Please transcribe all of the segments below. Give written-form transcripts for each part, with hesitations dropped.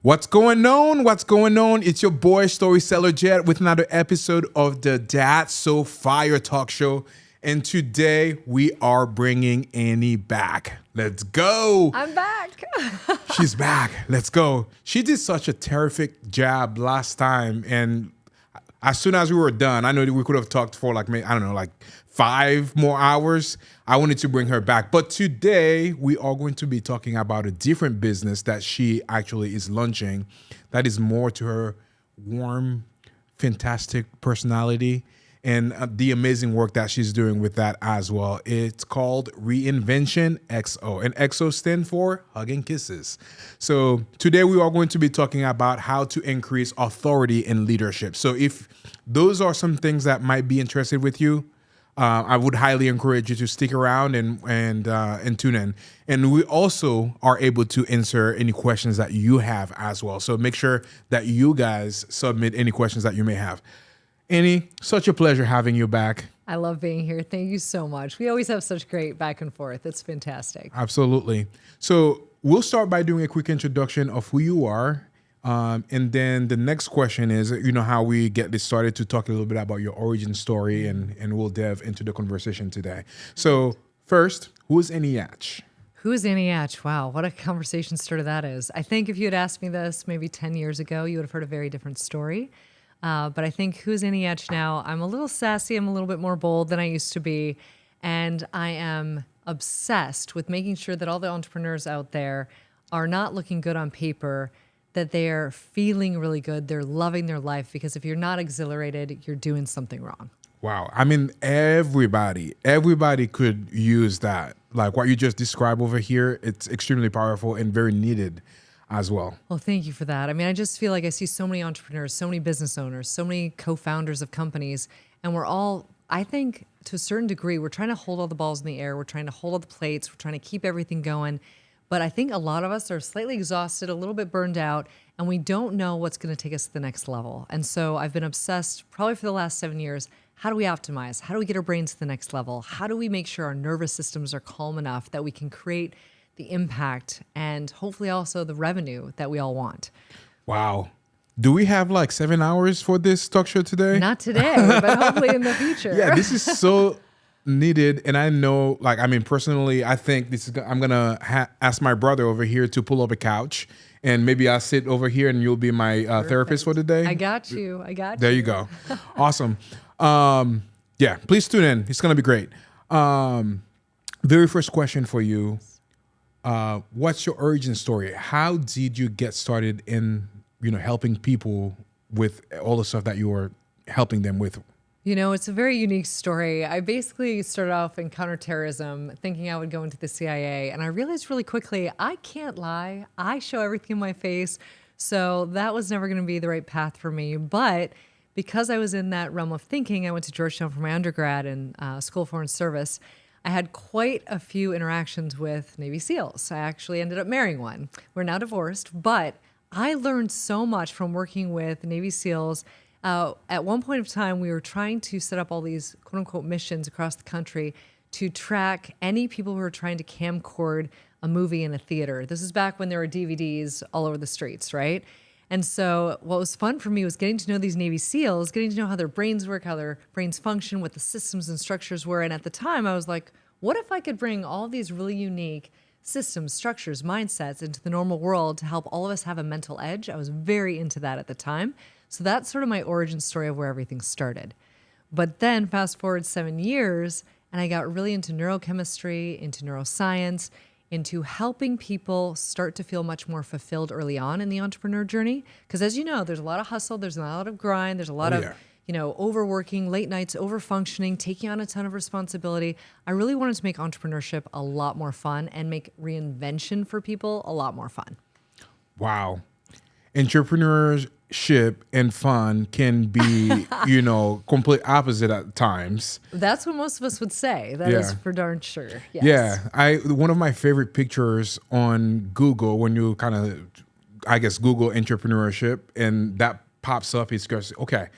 What's going on? What's going on? It's your boy Storyseller Jet with another episode of the That's So Fire Talk Show. And today we are bringing Annie back. Let's go. I'm back. She's back. Let's go. She did such a terrific job last time. And as soon as we were done, I know that we could have talked for like 5 more hours. I wanted to bring her back. But today we are going to be talking about a different business that she actually is launching that is more to her warm, fantastic personality and the amazing work that she's doing with that as well. It's called Reinvention XO, and XO stands for Hug and Kisses. So today we are going to be talking about how to increase authority in leadership. So if those are some things that might be interested with you, I would highly encourage you to stick around and tune in. And we also are able to answer any questions that you have as well. So make sure that you guys submit any questions that you may have. Annie, such a pleasure having you back. I love being here. Thank you so much. We always have such great back and forth. It's fantastic. Absolutely. So we'll start by doing a quick introduction of who you are. And then the next question is, how we get this started, to talk a little bit about your origin story, and we'll delve into the conversation today. So first, who is Annie Yatch? Who is Annie Yatch? Wow, what a conversation starter that is. I think if you had asked me this maybe 10 years ago, you would have heard a very different story. But I think who's Annie Yatch now? I'm a little sassy. I'm a little bit more bold than I used to be. And I am obsessed with making sure that all the entrepreneurs out there are not looking good on paper, that they're feeling really good. They're loving their life, because if you're not exhilarated, you're doing something wrong. Wow. I mean, everybody could use that. Like what you just described over here, it's extremely powerful and very needed as well. Well, thank you for that. I mean, I just feel like I see so many entrepreneurs, so many business owners, so many co-founders of companies, and we're all, I think to a certain degree, we're trying to hold all the balls in the air. We're trying to hold all the plates. We're trying to keep everything going. But I think a lot of us are slightly exhausted, a little bit burned out, and we don't know what's going to take us to the next level. And so I've been obsessed probably for the last 7 years. How do we optimize? How do we get our brains to the next level? How do we make sure our nervous systems are calm enough that we can create the impact and hopefully also the revenue that we all want? Wow. Do we have like 7 hours for this talk show today? Not today, but hopefully in the future. Yeah, this is so needed. And I know, personally, I think I'm going to ask my brother over here to pull up a couch, and maybe I'll sit over here and you'll be my therapist for the day. I got you. There you go. Awesome. Yeah, please tune in. It's going to be great. Very first question for you. What's your origin story? How did you get started in, helping people with all the stuff that you were helping them with? It's a very unique story. I basically started off in counterterrorism, thinking I would go into the CIA. And I realized really quickly, I can't lie. I show everything in my face. So that was never going to be the right path for me. But because I was in that realm of thinking, I went to Georgetown for my undergrad and School of Foreign Service. I had quite a few interactions with Navy SEALs. I actually ended up marrying one. We're now divorced, but I learned so much from working with Navy SEALs. At one point of time, we were trying to set up all these quote unquote missions across the country to track any people who were trying to camcord a movie in a theater. This is back when there were DVDs all over the streets, right? And so what was fun for me was getting to know these Navy SEALs, getting to know how their brains work, how their brains function, what the systems and structures were. And at the time, I was like, what if I could bring all these really unique systems, structures, mindsets into the normal world to help all of us have a mental edge? I was very into that at the time. So that's sort of my origin story of where everything started. But then fast forward 7 years, and I got really into neurochemistry, into neuroscience, into helping people start to feel much more fulfilled early on in the entrepreneur journey. Because as you know, there's a lot of hustle, there's a lot of grind, there's a lot of overworking, late nights, overfunctioning, taking on a ton of responsibility. I really wanted to make entrepreneurship a lot more fun and make reinvention for people a lot more fun. Wow. Entrepreneurship and fun can be, complete opposite at times. That's what most of us would say. That is for darn sure. Yes. Yeah. One of my favorite pictures on Google, when you kind of, Google entrepreneurship, and that pops up, it's okay,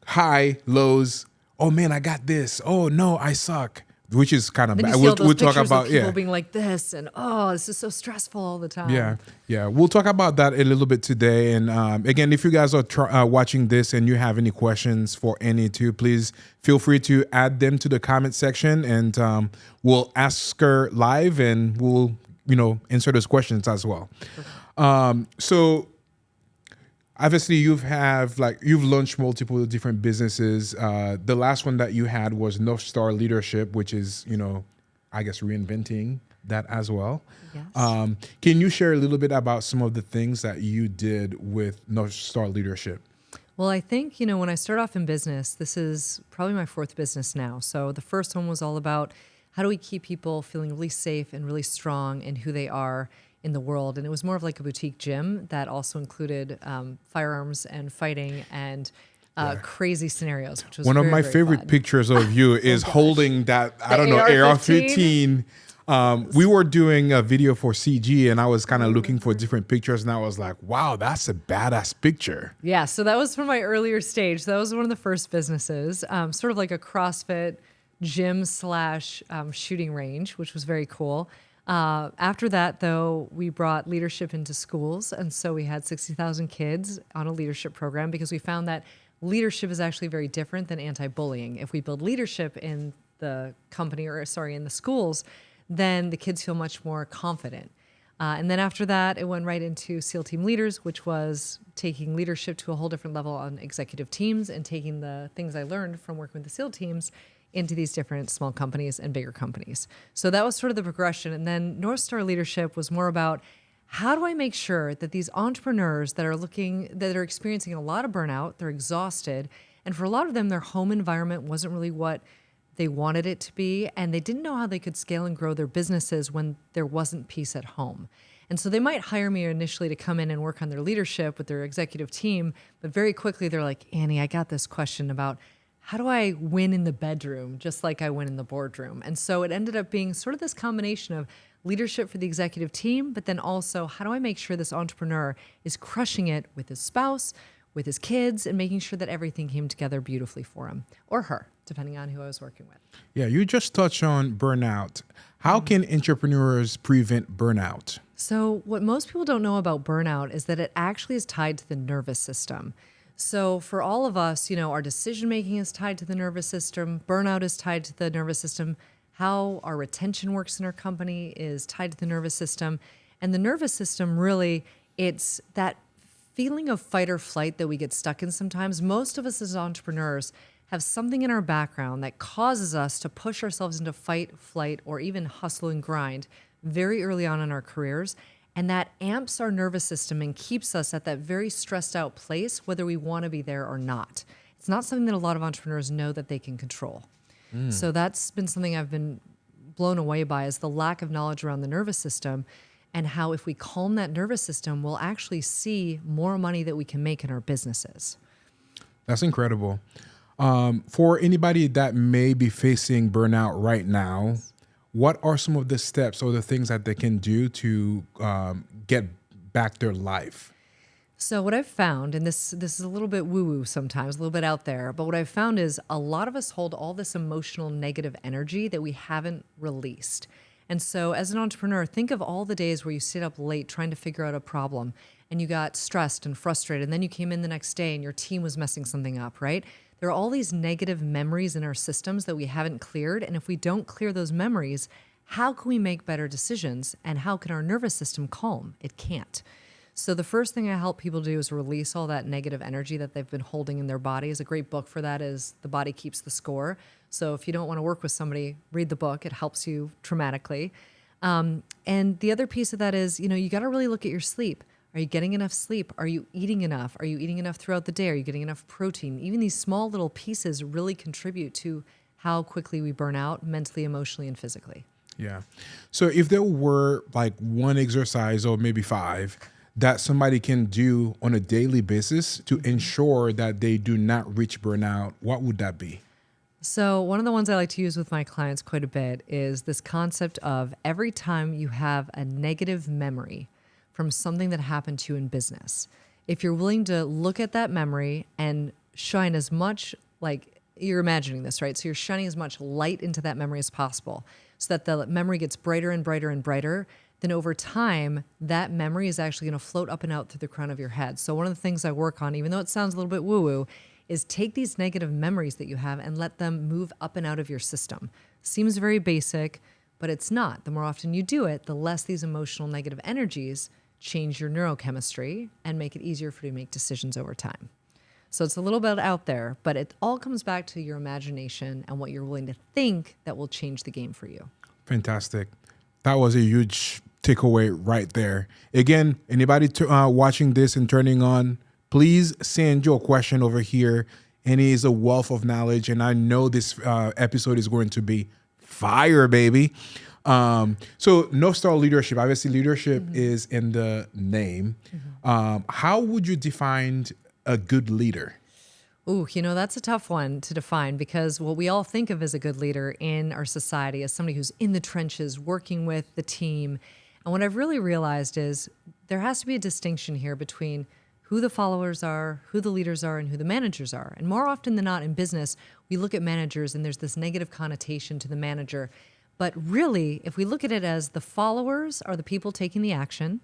high, lows. Oh man, I got this. Oh no, I suck. which is kind of Then you bad. see all those We'll talk pictures about of people being like this, and oh, this is so stressful all the time. Yeah, yeah. We'll talk about that a little bit today. And again, if you guys are watching this and you have any questions for any two, please feel free to add them to the comment section, and we'll ask her live, and we'll answer those questions as well. So obviously you've launched multiple different businesses. The last one that you had was North Star Leadership, which is I guess reinventing that as well. Yes. Can you share a little bit about some of the things that you did with North Star Leadership? Well, I think, when I start off in business, this is probably my fourth business now. So the first one was all about how do we keep people feeling really safe and really strong in who they are in the world. And it was more of like a boutique gym that also included firearms and fighting and crazy scenarios, which was One of very, my very favorite fun. pictures of you is holding that, I don't know, AR-15. AR-15. We were doing a video for CG, and I was kind of looking for different pictures, and I was like, wow, that's a badass picture. Yeah, so that was from my earlier stage. That was one of the first businesses, sort of like a CrossFit gym slash shooting range, which was very cool. After that, though, we brought leadership into schools. And so we had 60,000 kids on a leadership program because we found that leadership is actually very different than anti-bullying. If we build leadership in the company, in the schools, then the kids feel much more confident. And then after that, it went right into SEAL Team Leaders, which was taking leadership to a whole different level on executive teams and taking the things I learned from working with the SEAL teams into these different small companies and bigger companies. So that was sort of the progression. And then North Star Leadership was more about how do I make sure that these entrepreneurs that are experiencing a lot of burnout, they're exhausted, and for a lot of them, their home environment wasn't really what they wanted it to be, and they didn't know how they could scale and grow their businesses when there wasn't peace at home. And so they might hire me initially to come in and work on their leadership with their executive team, but very quickly they're like, Annie, I got this question about how do I win in the bedroom just like I win in the boardroom? And so it ended up being sort of this combination of leadership for the executive team, but then also how do I make sure this entrepreneur is crushing it with his spouse, with his kids, and making sure that everything came together beautifully for him or her, depending on who I was working with. Yeah, you just touched on burnout. How can entrepreneurs prevent burnout? So what most people don't know about burnout is that it actually is tied to the nervous system. So for all of us, our decision-making is tied to the nervous system. Burnout is tied to the nervous system. How our retention works in our company is tied to the nervous system. And the nervous system really, it's that feeling of fight or flight that we get stuck in sometimes. Most of us as entrepreneurs have something in our background that causes us to push ourselves into fight, flight, or even hustle and grind very early on in our careers. And that amps our nervous system and keeps us at that very stressed out place, whether we want to be there or not. It's not something that a lot of entrepreneurs know that they can control. So that's been something I've been blown away by, is the lack of knowledge around the nervous system and how if we calm that nervous system, we'll actually see more money that we can make in our businesses. That's incredible. For anybody that may be facing burnout right now, what are some of the steps or the things that they can do to get back their life? So what I've found, and this is a little bit woo-woo sometimes, a little bit out there, but what I've found is a lot of us hold all this emotional negative energy that we haven't released. And so as an entrepreneur, think of all the days where you stayed up late trying to figure out a problem and you got stressed and frustrated, and then you came in the next day and your team was messing something up, right? There are all these negative memories in our systems that we haven't cleared, and if we don't clear those memories, how can we make better decisions, and how can our nervous system calm? It can't. So the first thing I help people do is release all that negative energy that they've been holding in their bodies. A great book for that is The Body Keeps the Score. So if you don't want to work with somebody, read the book. It helps you dramatically. And the other piece of that is, you got to really look at your sleep. Are you getting enough sleep? Are you eating enough? Are you eating enough throughout the day? Are you getting enough protein? Even these small little pieces really contribute to how quickly we burn out mentally, emotionally, and physically. Yeah. So if there were like one exercise or maybe 5 that somebody can do on a daily basis to ensure that they do not reach burnout, what would that be? So one of the ones I like to use with my clients quite a bit is this concept of every time you have a negative memory from something that happened to you in business, if you're willing to look at that memory and shine as much like you're imagining this, right? So you're shining as much light into that memory as possible so that the memory gets brighter and brighter and brighter. Then over time, that memory is actually going to float up and out through the crown of your head. So one of the things I work on, even though it sounds a little bit woo-woo, is take these negative memories that you have and let them move up and out of your system. Seems very basic, but it's not. The more often you do it, the less these emotional negative energies change your neurochemistry and make it easier for you to make decisions over time. So it's a little bit out there, but it all comes back to your imagination and what you're willing to think that will change the game for you. Fantastic. That was a huge takeaway right there. Again, anybody watching this and turning on, please send your question over here. And he is a wealth of knowledge. And I know this episode is going to be fire, baby. So North Star Leadership, obviously leadership is in the name. How would you define a good leader? Ooh, that's a tough one to define because what we all think of as a good leader in our society is somebody who's in the trenches, working with the team. And what I've really realized is there has to be a distinction here between who the followers are, who the leaders are, and who the managers are. And more often than not in business, we look at managers and there's this negative connotation to the manager. But really, if we look at it as the followers are the people taking the action,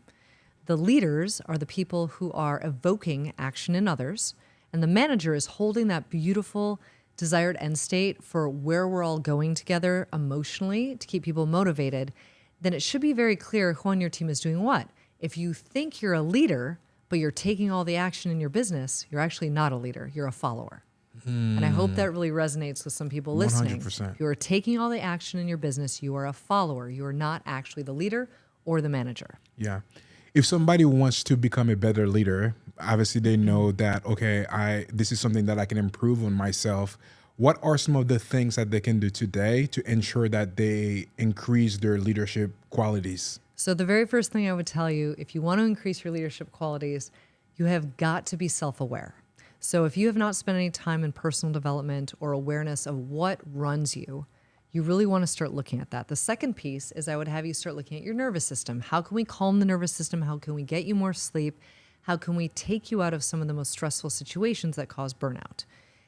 the leaders are the people who are evoking action in others, and the manager is holding that beautiful desired end state for where we're all going together emotionally to keep people motivated, then it should be very clear who on your team is doing what. If you think you're a leader, but you're taking all the action in your business, you're actually not a leader, you're a follower. And I hope that really resonates with some people listening. 100%. If you are taking all the action in your business, you are a follower. You are not actually the leader or the manager. Yeah. If somebody wants to become a better leader, obviously they know that, okay, this is something that I can improve on myself. What are some of the things that they can do today to ensure that they increase their leadership qualities? So the very first thing I would tell you, if you want to increase your leadership qualities, you have got to be self-aware. So if you have not spent any time in personal development or awareness of what runs you, you really want to start looking at that. The second piece is I would have you start looking at your nervous system. How can we calm the nervous system? How can we get you more sleep? How can we take you out of some of the most stressful situations that cause burnout?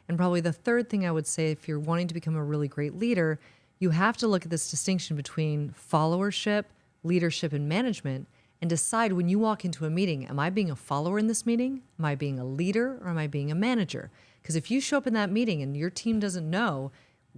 And probably the third thing I would say, if you're wanting to become a really great leader, you have to look at this distinction between followership, leadership, and management, and decide when you walk into a meeting, am I being a follower in this meeting? Am I being a leader or am I being a manager? Because if you show up in that meeting and your team doesn't know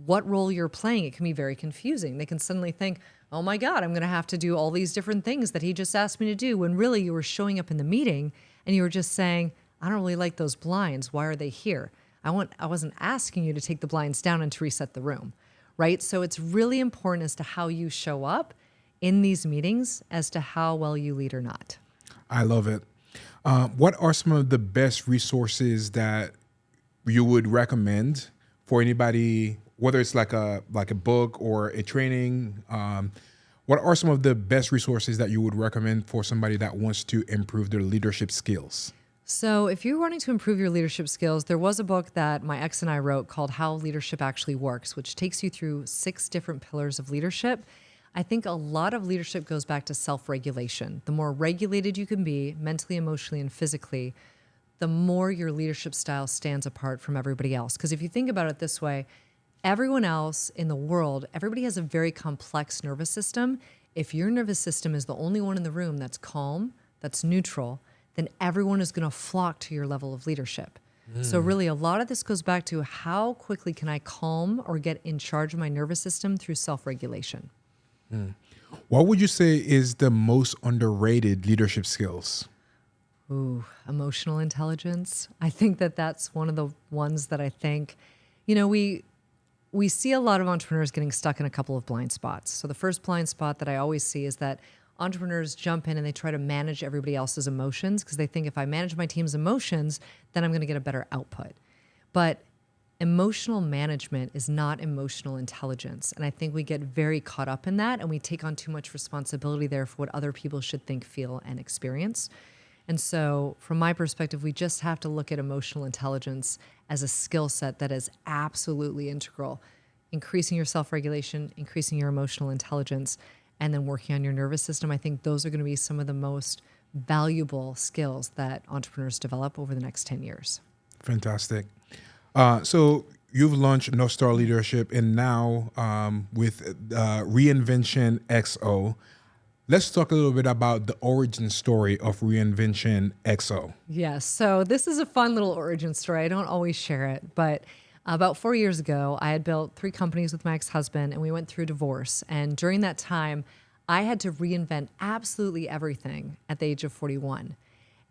what role you're playing, it can be very confusing. They can suddenly think, oh my God, I'm going to have to do all these different things that he just asked me to do, when really you were showing up in the meeting and you were just saying, I don't really like those blinds. Why are they here? I wasn't asking you to take the blinds down and to reset the room, right? So it's really important as to how you show up in these meetings as to how well you lead or not. I love it. What are some of the best resources that you would recommend for anybody, whether it's like a book or a training? What are some of the best resources that you would recommend for somebody that wants to improve their leadership skills? So if you're wanting to improve your leadership skills, there was a book that my ex and I wrote called How Leadership Actually Works, which takes you through 6 different pillars of leadership. I think a lot of leadership goes back to self-regulation. The more regulated you can be, mentally, emotionally, and physically, the more your leadership style stands apart from everybody else. Because if you think about it this way, everyone else in the world, everybody has a very complex nervous system. If your nervous system is the only one in the room that's calm, that's neutral, then everyone is going to flock to your level of leadership. So really, a lot of this goes back to how quickly can I calm or get in charge of my nervous system through self-regulation. What would you say is the most underrated leadership skills? Ooh, emotional intelligence. I think that's one of the ones that I think, we see a lot of entrepreneurs getting stuck in a couple of blind spots. So the first blind spot that I always see is that entrepreneurs jump in and they try to manage everybody else's emotions because they think if I manage my team's emotions, then I'm going to get a better output. But emotional management is not emotional intelligence. And I think we get very caught up in that and we take on too much responsibility there for what other people should think, feel, and experience. And so from my perspective, we just have to look at emotional intelligence as a skill set that is absolutely integral. Increasing your self-regulation, increasing your emotional intelligence, and then working on your nervous system. I think those are going to be some of the most valuable skills that entrepreneurs develop over the next 10 years. Fantastic. So you've launched North Star Leadership, and now with Reinvention XO. Let's talk a little bit about the origin story of Reinvention XO. Yes. So this is a fun little origin story. I don't always share it, but about 4 years ago, I had built 3 companies with my ex-husband, and we went through divorce. And during that time, I had to reinvent absolutely everything at the age of 41.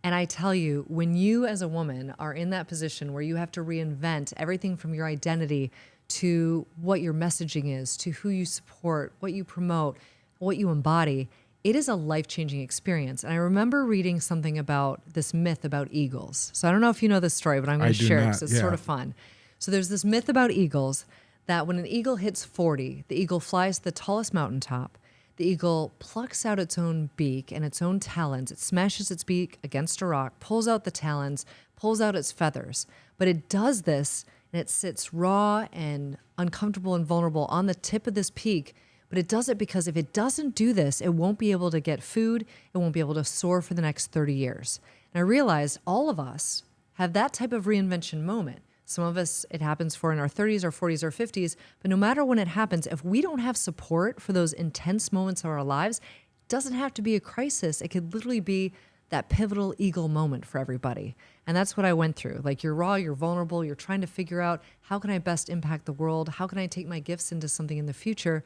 And I tell you, when you as a woman are in that position where you have to reinvent everything from your identity to what your messaging is, to who you support, what you promote, what you embody, it is a life-changing experience. And I remember reading something about this myth about eagles. So I don't know if you know this story, but I'm going to share it because it's sort of fun. So there's this myth about eagles that when an eagle hits 40, the eagle flies to the tallest mountaintop. The eagle plucks out its own beak and its own talons. It smashes its beak against a rock, pulls out the talons, pulls out its feathers. But it does this, and it sits raw and uncomfortable and vulnerable on the tip of this peak. But it does it because if it doesn't do this, it won't be able to get food. It won't be able to soar for the next 30 years. And I realized all of us have that type of reinvention moment. Some of us, it happens for in our 30s or 40s or 50s. But no matter when it happens, if we don't have support for those intense moments of our lives, it doesn't have to be a crisis. It could literally be that pivotal eagle moment for everybody. And that's what I went through. Like, you're raw, you're vulnerable, you're trying to figure out, how can I best impact the world? How can I take my gifts into something in the future?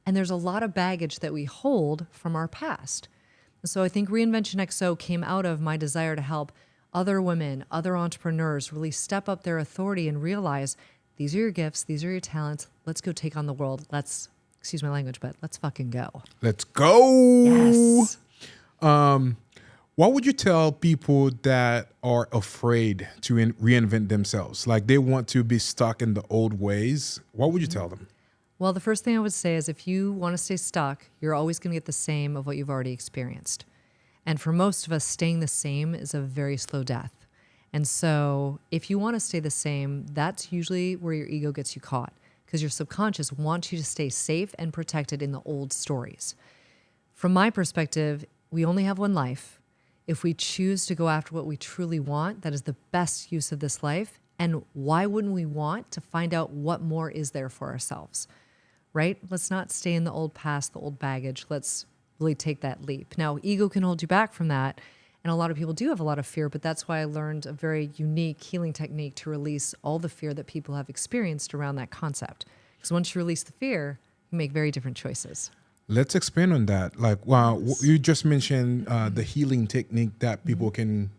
And there's a lot of baggage that we hold from our past. And so I think Reinvention XO came out of my desire to help other women, other entrepreneurs really step up their authority and realize, these are your gifts, these are your talents. Let's go take on the world. Let's, excuse my language, but let's fucking go. Let's go. Yes. What would you tell people that are afraid to reinvent themselves? Like, they want to be stuck in the old ways. What would you tell them? Well, the first thing I would say is, if you want to stay stuck, you're always going to get the same of what you've already experienced. And for most of us, staying the same is a very slow death. And so if you want to stay the same, that's usually where your ego gets you caught, because your subconscious wants you to stay safe and protected in the old stories. From my perspective, we only have one life. If we choose to go after what we truly want, that is the best use of this life. And why wouldn't we want to find out what more is there for ourselves? Right? Let's not stay in the old past, the old baggage. Let's really take that leap. Now, ego can hold you back from that. And a lot of people do have a lot of fear, but that's why I learned a very unique healing technique to release all the fear that people have experienced around that concept. Because once you release the fear, you make very different choices. Let's expand on that. Like, wow, you just mentioned the healing technique that people can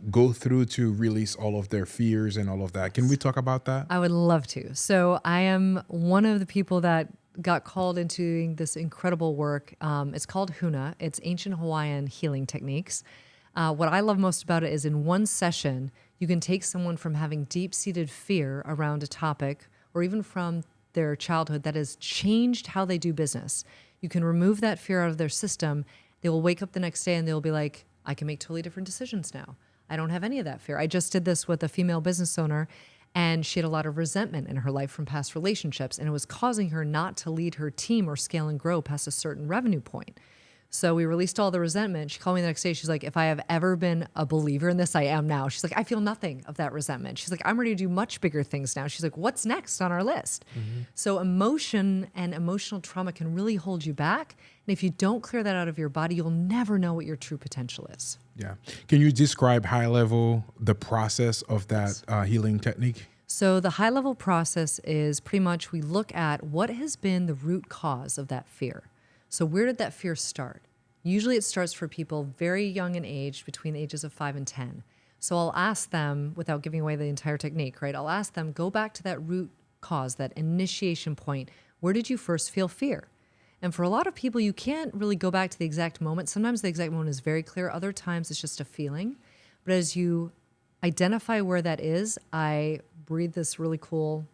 go through to release all of their fears and all of that. Can we talk about that? I would love to. So I am one of the people that got called into doing this incredible work. It's called Huna. It's ancient Hawaiian healing techniques. What I love most about it is, in one session, you can take someone from having deep-seated fear around a topic, or even from their childhood, that has changed how they do business. You can remove that fear out of their system. They will wake up the next day and they'll be like, I can make totally different decisions now. I don't have any of that fear. I just did this with a female business owner, and she had a lot of resentment in her life from past relationships, and it was causing her not to lead her team or scale and grow past a certain revenue point. So we released all the resentment. She called me the next day. She's like, if I have ever been a believer in this, I am now. She's like, I feel nothing of that resentment. She's like, I'm ready to do much bigger things now. She's like, what's next on our list? Mm-hmm. So emotion and emotional trauma can really hold you back. And if you don't clear that out of your body, you'll never know what your true potential is. Yeah. Can you describe high level the process of that healing technique? So the high level process is pretty much, we look at what has been the root cause of that fear. So where did that fear start? Usually it starts for people very young in age, between the ages of 5 and 10. So I'll ask them, without giving away the entire technique, right? I'll ask them, go back to that root cause, that initiation point. Where did you first feel fear? And for a lot of people, you can't really go back to the exact moment. Sometimes the exact moment is very clear. Other times it's just a feeling. But as you identify where that is, I breathe this really cool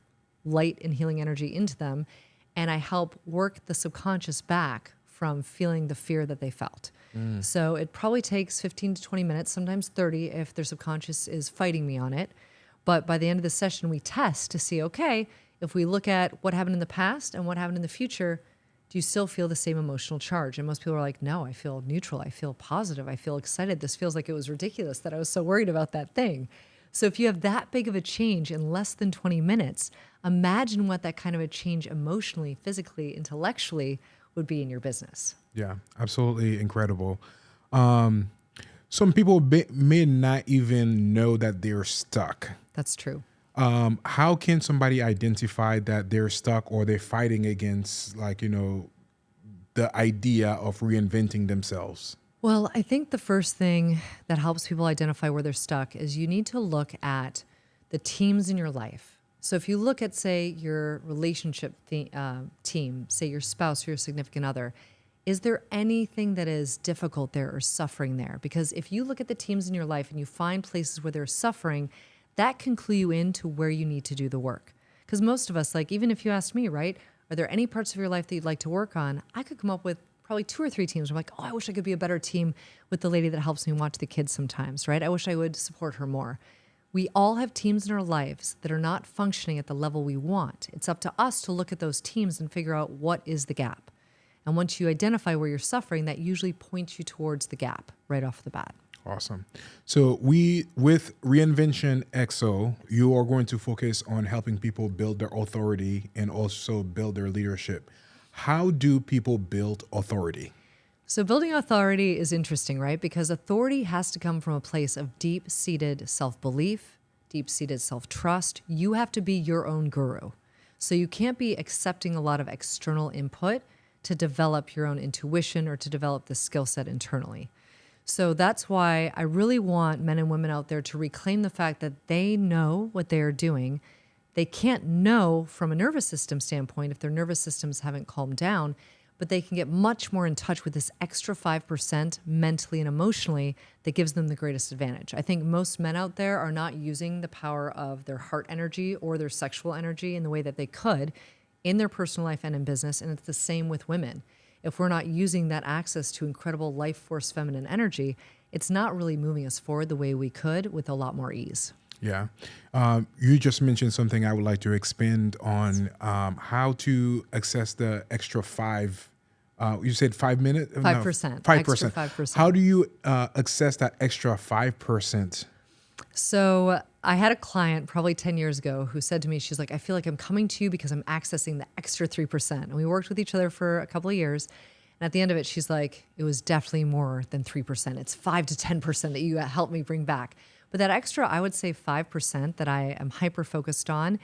light and healing energy into them, and I help work the subconscious back from feeling the fear that they felt. So it probably takes 15 to 20 minutes, sometimes 30 if their subconscious is fighting me on it. But by the end of the session, we test to see, okay, if we look at what happened in the past and what happened in the future, do you still feel the same emotional charge? And most people are like, no, I feel neutral. I feel positive. I feel excited. This feels like it was ridiculous that I was so worried about that thing. So if you have that big of a change in less than 20 minutes, imagine what that kind of a change emotionally, physically, intellectually would be in your business. Yeah, absolutely incredible. Some people may not even know that they're stuck. That's true. How can somebody identify that they're stuck or they're fighting against, like, the idea of reinventing themselves? Well, I think the first thing that helps people identify where they're stuck is you need to look at the teams in your life. So if you look at, say, your relationship team, say your spouse or your significant other, is there anything that is difficult there or suffering there? Because if you look at the teams in your life and you find places where they're suffering, that can clue you into where you need to do the work. Because most of us, like even if you asked me, right, are there any parts of your life that you'd like to work on? I could come up with probably 2 or 3 teams. I'm like, oh, I wish I could be a better team with the lady that helps me watch the kids sometimes, right? I wish I would support her more. We all have teams in our lives that are not functioning at the level we want. It's up to us to look at those teams and figure out what is the gap. And once you identify where you're suffering, that usually points you towards the gap right off the bat. Awesome. So with Reinvention XO, you are going to focus on helping people build their authority and also build their leadership. How do people build authority? So building authority is interesting, right? Because authority has to come from a place of deep-seated self-belief, deep-seated self-trust. You have to be your own guru. So you can't be accepting a lot of external input to develop your own intuition or to develop the skill set internally. So that's why I really want men and women out there to reclaim the fact that they know what they are doing. They can't know from a nervous system standpoint if their nervous systems haven't calmed down, but they can get much more in touch with this extra 5% mentally and emotionally that gives them the greatest advantage. I think most men out there are not using the power of their heart energy or their sexual energy in the way that they could in their personal life and in business, and it's the same with women. If we're not using that access to incredible life force feminine energy, it's not really moving us forward the way we could with a lot more ease. Yeah. You just mentioned something I would like to expand on, how to access the extra 5. You said 5 minutes? 5%. 5%. Extra 5%. How do you access that extra 5%? So I had a client probably 10 years ago who said to me, she's like, I feel like I'm coming to you because I'm accessing the extra 3%. And we worked with each other for a couple of years. And at the end of it, she's like, it was definitely more than 3%. It's 5 to 10% that you helped me bring back. But that extra, I would say 5% that I am hyper focused on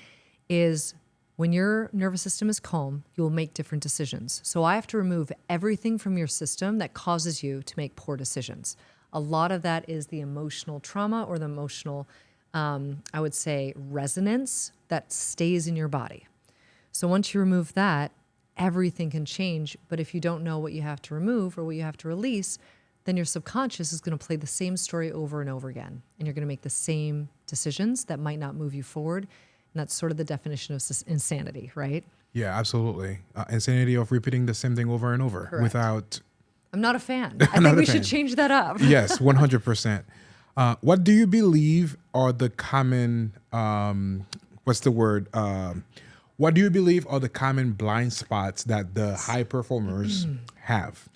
is when your nervous system is calm, you will make different decisions. So I have to remove everything from your system that causes you to make poor decisions. A lot of that is the emotional trauma or the emotional, I would say, resonance that stays in your body. So once you remove that, everything can change. But if you don't know what you have to remove or what you have to release, then your subconscious is going to play the same story over and over again. And you're going to make the same decisions that might not move you forward. And that's sort of the definition of insanity, right? Yeah, absolutely. Insanity of repeating the same thing over and over. Correct. Without... I'm not a fan. I think we should change that up. Yes, 100%. What do you believe are the common, what do you believe are the common blind spots that the high performers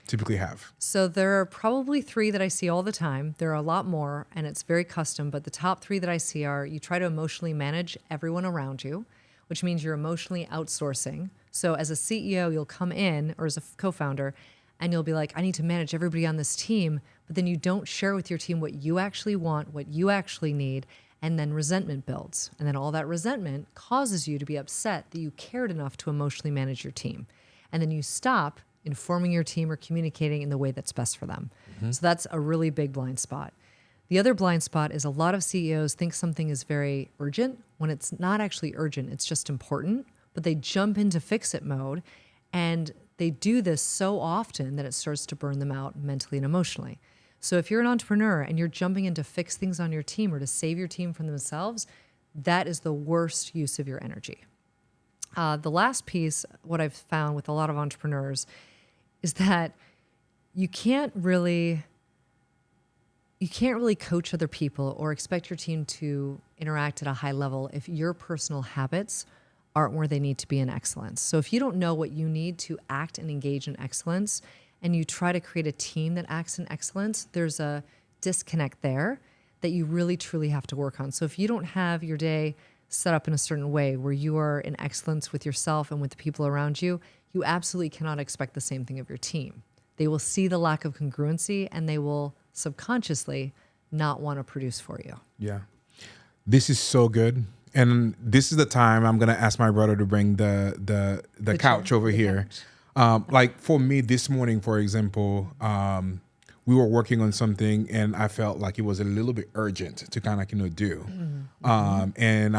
typically have? So there are probably 3 that I see all the time. There are a lot more, and it's very custom, but the top 3 that I see are you try to emotionally manage everyone around you, which means you're emotionally outsourcing. So as a CEO, you'll come in, or as a co-founder, and you'll be like, I need to manage everybody on this team, but then you don't share with your team what you actually want, what you actually need, and then resentment builds. And then all that resentment causes you to be upset that you cared enough to emotionally manage your team. And then you stop informing your team or communicating in the way that's best for them. Mm-hmm. So that's a really big blind spot. The other blind spot is a lot of CEOs think something is very urgent when it's not actually urgent, it's just important, but they jump into fix-it mode, and they do this so often that it starts to burn them out mentally and emotionally. So if you're an entrepreneur and you're jumping in to fix things on your team or to save your team from themselves, that is the worst use of your energy. The last piece, what I've found with a lot of entrepreneurs, is that you can't really coach other people or expect your team to interact at a high level if your personal habits aren't where they need to be in excellence. So if you don't know what you need to act and engage in excellence, and you try to create a team that acts in excellence, there's a disconnect there that you really truly have to work on. So if you don't have your day set up in a certain way where you are in excellence with yourself and with the people around you, you absolutely cannot expect the same thing of your team. They will see the lack of congruency and they will subconsciously not want to produce for you. Yeah. This is so good. And this is the time I'm gonna ask my brother to bring the couch over here. Like for me this morning, for example, we were working on something and I felt like it was a little bit urgent to kind of do. And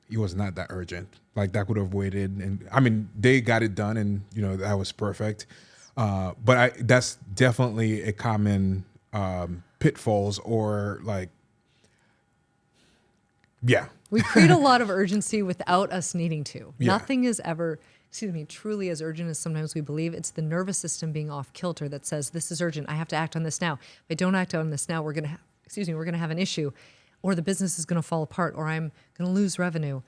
it was not that urgent. Like that could have waited. And I mean, they got it done and that was perfect. But that's definitely a common pitfalls or like, yeah. We create a lot of urgency without us needing to. Yeah. Nothing is ever, truly as urgent as sometimes we believe. It's the nervous system being off kilter that says, this is urgent. I have to act on this now. If I don't act on this now, we're going to have an issue, or the business is going to fall apart, or I'm going to lose revenue.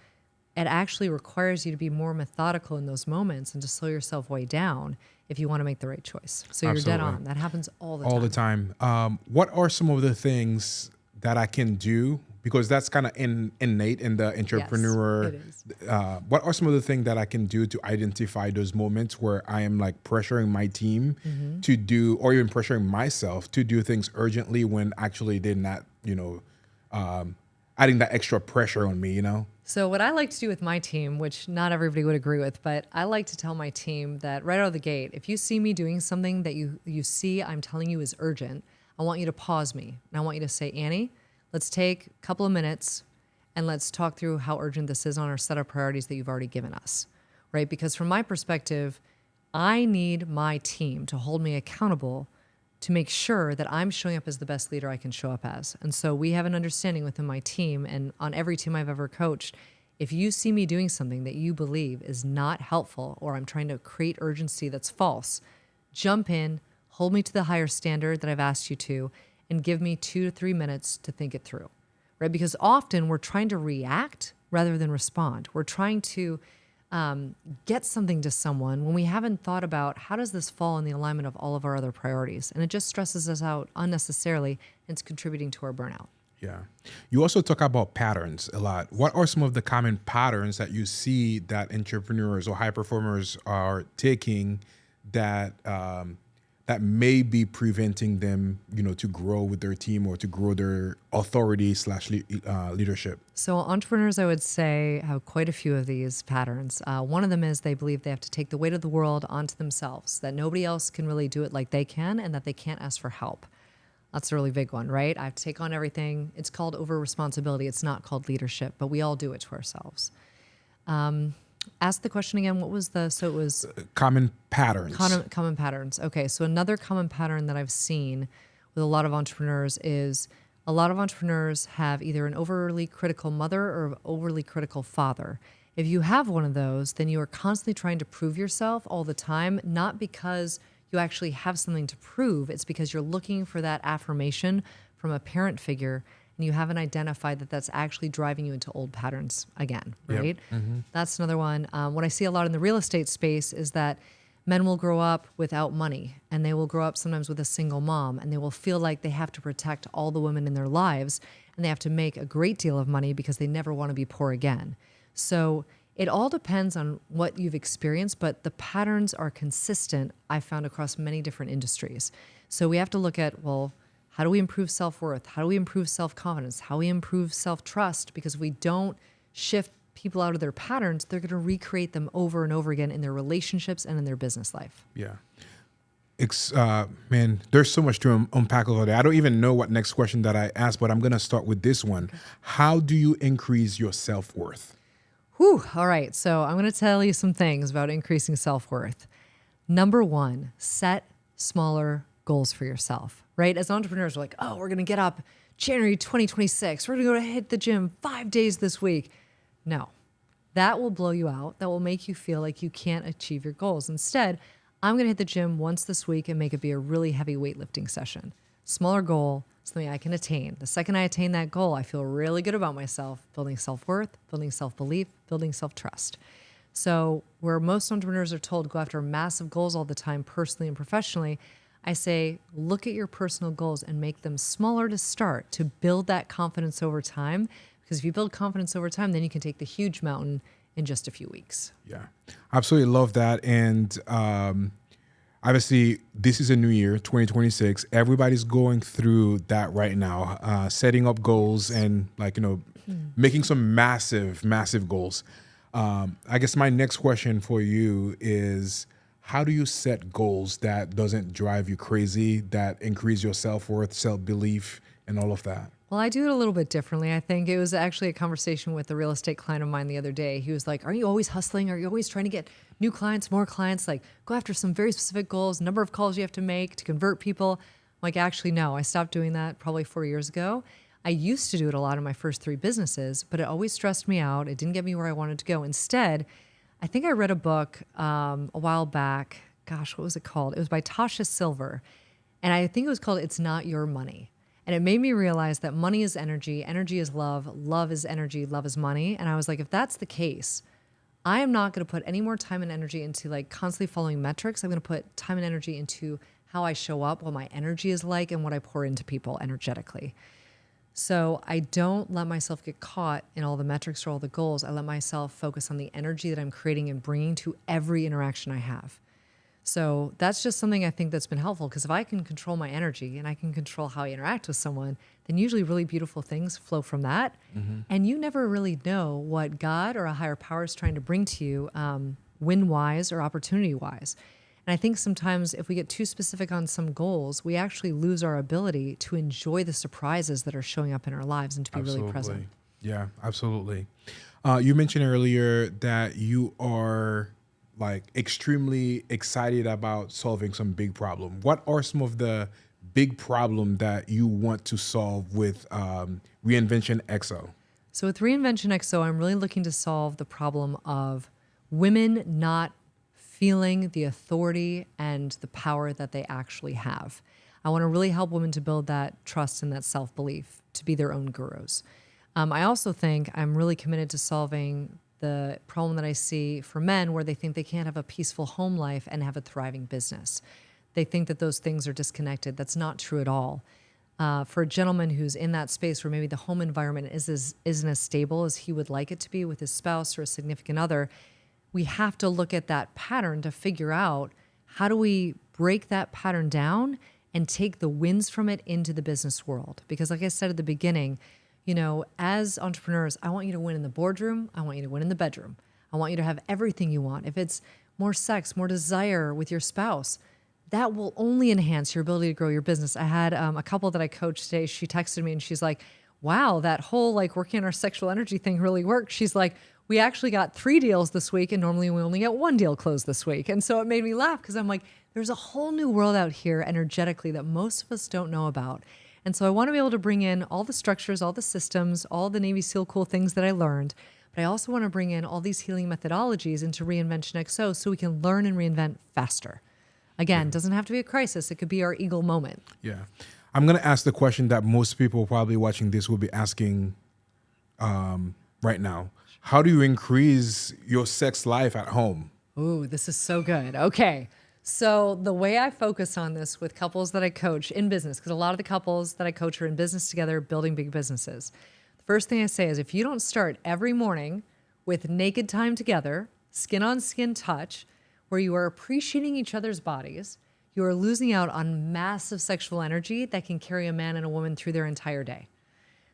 It actually requires you to be more methodical in those moments and to slow yourself way down if you want to make the right choice. So you're dead on. That happens all the time. All the time. What are some of the things that I can do? Because that's kind of innate in the entrepreneur. Yes, it is. What are some of the things that I can do to identify those moments where I am like pressuring my team to do, or even pressuring myself to do things urgently when actually they're not, adding that extra pressure on me, So what I like to do with my team, which not everybody would agree with, but I like to tell my team that right out of the gate, if you see me doing something that you see I'm telling you is urgent, I want you to pause me. And I want you to say, Annie, let's take a couple of minutes and let's talk through how urgent this is on our set of priorities that you've already given us, right? Because from my perspective, I need my team to hold me accountable to make sure that I'm showing up as the best leader I can show up as. And so we have an understanding within my team and on every team I've ever coached, if you see me doing something that you believe is not helpful or I'm trying to create urgency that's false, jump in, hold me to the higher standard that I've asked you to, and give me 2 to 3 minutes to think it through, right? Because often we're trying to react rather than respond. We're trying to get something to someone when we haven't thought about how does this fall in the alignment of all of our other priorities. And it just stresses us out unnecessarily and it's contributing to our burnout. Yeah. You also talk about patterns a lot. What are some of the common patterns that you see that entrepreneurs or high performers are taking that that may be preventing them, to grow with their team or to grow their authority / leadership? So entrepreneurs, I would say, have quite a few of these patterns. One of them is they believe they have to take the weight of the world onto themselves, that nobody else can really do it like they can, and that they can't ask for help. That's a really big one, right? I have to take on everything. It's called over-responsibility. It's not called leadership, but we all do it to ourselves. Ask the question again. What was so it was common patterns. Common patterns. Okay, so another common pattern that I've seen with a lot of entrepreneurs is a lot of entrepreneurs have either an overly critical mother or an overly critical father. If you have one of those, then you are constantly trying to prove yourself all the time, not because you actually have something to prove. It's because you're looking for that affirmation from a parent figure and you haven't identified that that's actually driving you into old patterns again, right? Yep. Mm-hmm. That's another one. What I see a lot in the real estate space is that men will grow up without money and they will grow up sometimes with a single mom and they will feel like they have to protect all the women in their lives and they have to make a great deal of money because they never want to be poor again. So it all depends on what you've experienced, but the patterns are consistent, I've found, across many different industries. So we have to look at, well, how do we improve self-worth? How do we improve self-confidence? How do we improve self-trust? Because if we don't shift people out of their patterns, they're going to recreate them over and over again in their relationships and in their business life. Yeah. Man, there's so much to unpack over there. I don't even know what next question that I asked, but I'm going to start with this one. Okay. How do you increase your self-worth? Whew. All right. So I'm going to tell you some things about increasing self-worth. Number 1, set smaller goals for yourself, right? As entrepreneurs, we're like, oh, we're going to get up January 2026. We're going to go to hit the gym 5 days this week. No, that will blow you out. That will make you feel like you can't achieve your goals. Instead, I'm going to hit the gym once this week and make it be a really heavy weightlifting session. Smaller goal, something I can attain. The second I attain that goal, I feel really good about myself, building self-worth, building self-belief, building self-trust. So where most entrepreneurs are told go after massive goals all the time, personally and professionally, I say, look at your personal goals and make them smaller to start to build that confidence over time. Because if you build confidence over time, then you can take the huge mountain in just a few weeks. Yeah, absolutely love that. And obviously, this is a new year, 2026. Everybody's going through that right now, setting up goals and making some massive, massive goals. I guess my next question for you is, how do you set goals that doesn't drive you crazy, that increase your self-worth, self-belief, and all of that? Well, I do it a little bit differently. I think it was actually a conversation with a real estate client of mine the other day. He was like, "Are you always hustling? Are you always trying to get new clients, more clients? Like, go after some very specific goals, number of calls you have to make to convert people." I'm like, actually, no. I stopped doing that probably 4 years ago. I used to do it a lot in my first 3 businesses, but it always stressed me out. It didn't get me where I wanted to go. Instead, I think I read a book a while back. Gosh, what was it called? It was by Tasha Silver. And I think it was called It's Not Your Money. And it made me realize that money is energy is love is energy, love is money. And I was like, if that's the case, I am not going to put any more time and energy into like constantly following metrics. I'm going to put time and energy into how I show up, what my energy is like, and what I pour into people energetically. So I don't let myself get caught in all the metrics or all the goals. I let myself focus on the energy that I'm creating and bringing to every interaction I have. So that's just something I think that's been helpful, because if I can control my energy and I can control how I interact with someone, then usually really beautiful things flow from that. Mm-hmm. And you never really know what God or a higher power is trying to bring to you, win-wise or opportunity-wise. And I think sometimes if we get too specific on some goals, we actually lose our ability to enjoy the surprises that are showing up in our lives and to be really present. Yeah, absolutely. You mentioned earlier that you are like extremely excited about solving some big problem. What are some of the big problem that you want to solve with Reinvention XO? So with Reinvention XO, I'm really looking to solve the problem of women not feeling the authority and the power that they actually have. I want to really help women to build that trust and that self-belief to be their own gurus. I also think I'm really committed to solving the problem that I see for men where they think they can't have a peaceful home life and have a thriving business. They think that those things are disconnected. That's not true at all. For a gentleman who's in that space where maybe the home environment isn't as stable as he would like it to be with his spouse or a significant other, we have to look at that pattern to figure out how do we break that pattern down and take the wins from it into the business world. Because like I said at the beginning, as entrepreneurs, I want you to win in the boardroom. I want you to win in the bedroom. I want you to have everything you want. If it's more sex, more desire with your spouse, that will only enhance your ability to grow your business. I had a couple that I coached today. She texted me and she's like, wow, that whole like working on our sexual energy thing really worked. She's like, we actually got 3 deals this week and normally we only get 1 deal closed this week. And so it made me laugh because I'm like, there's a whole new world out here energetically that most of us don't know about. And so I want to be able to bring in all the structures, all the systems, all the Navy SEAL cool things that I learned. But I also want to bring in all these healing methodologies into Reinvention XO so we can learn and reinvent faster. Again, it doesn't have to be a crisis. It could be our eagle moment. Yeah. I'm going to ask the question that most people probably watching this will be asking right now. How do you increase your sex life at home? Ooh, this is so good. Okay. So the way I focus on this with couples that I coach in business, because a lot of the couples that I coach are in business together, building big businesses. The first thing I say is if you don't start every morning with naked time together, skin on skin touch, where you are appreciating each other's bodies, you are losing out on massive sexual energy that can carry a man and a woman through their entire day.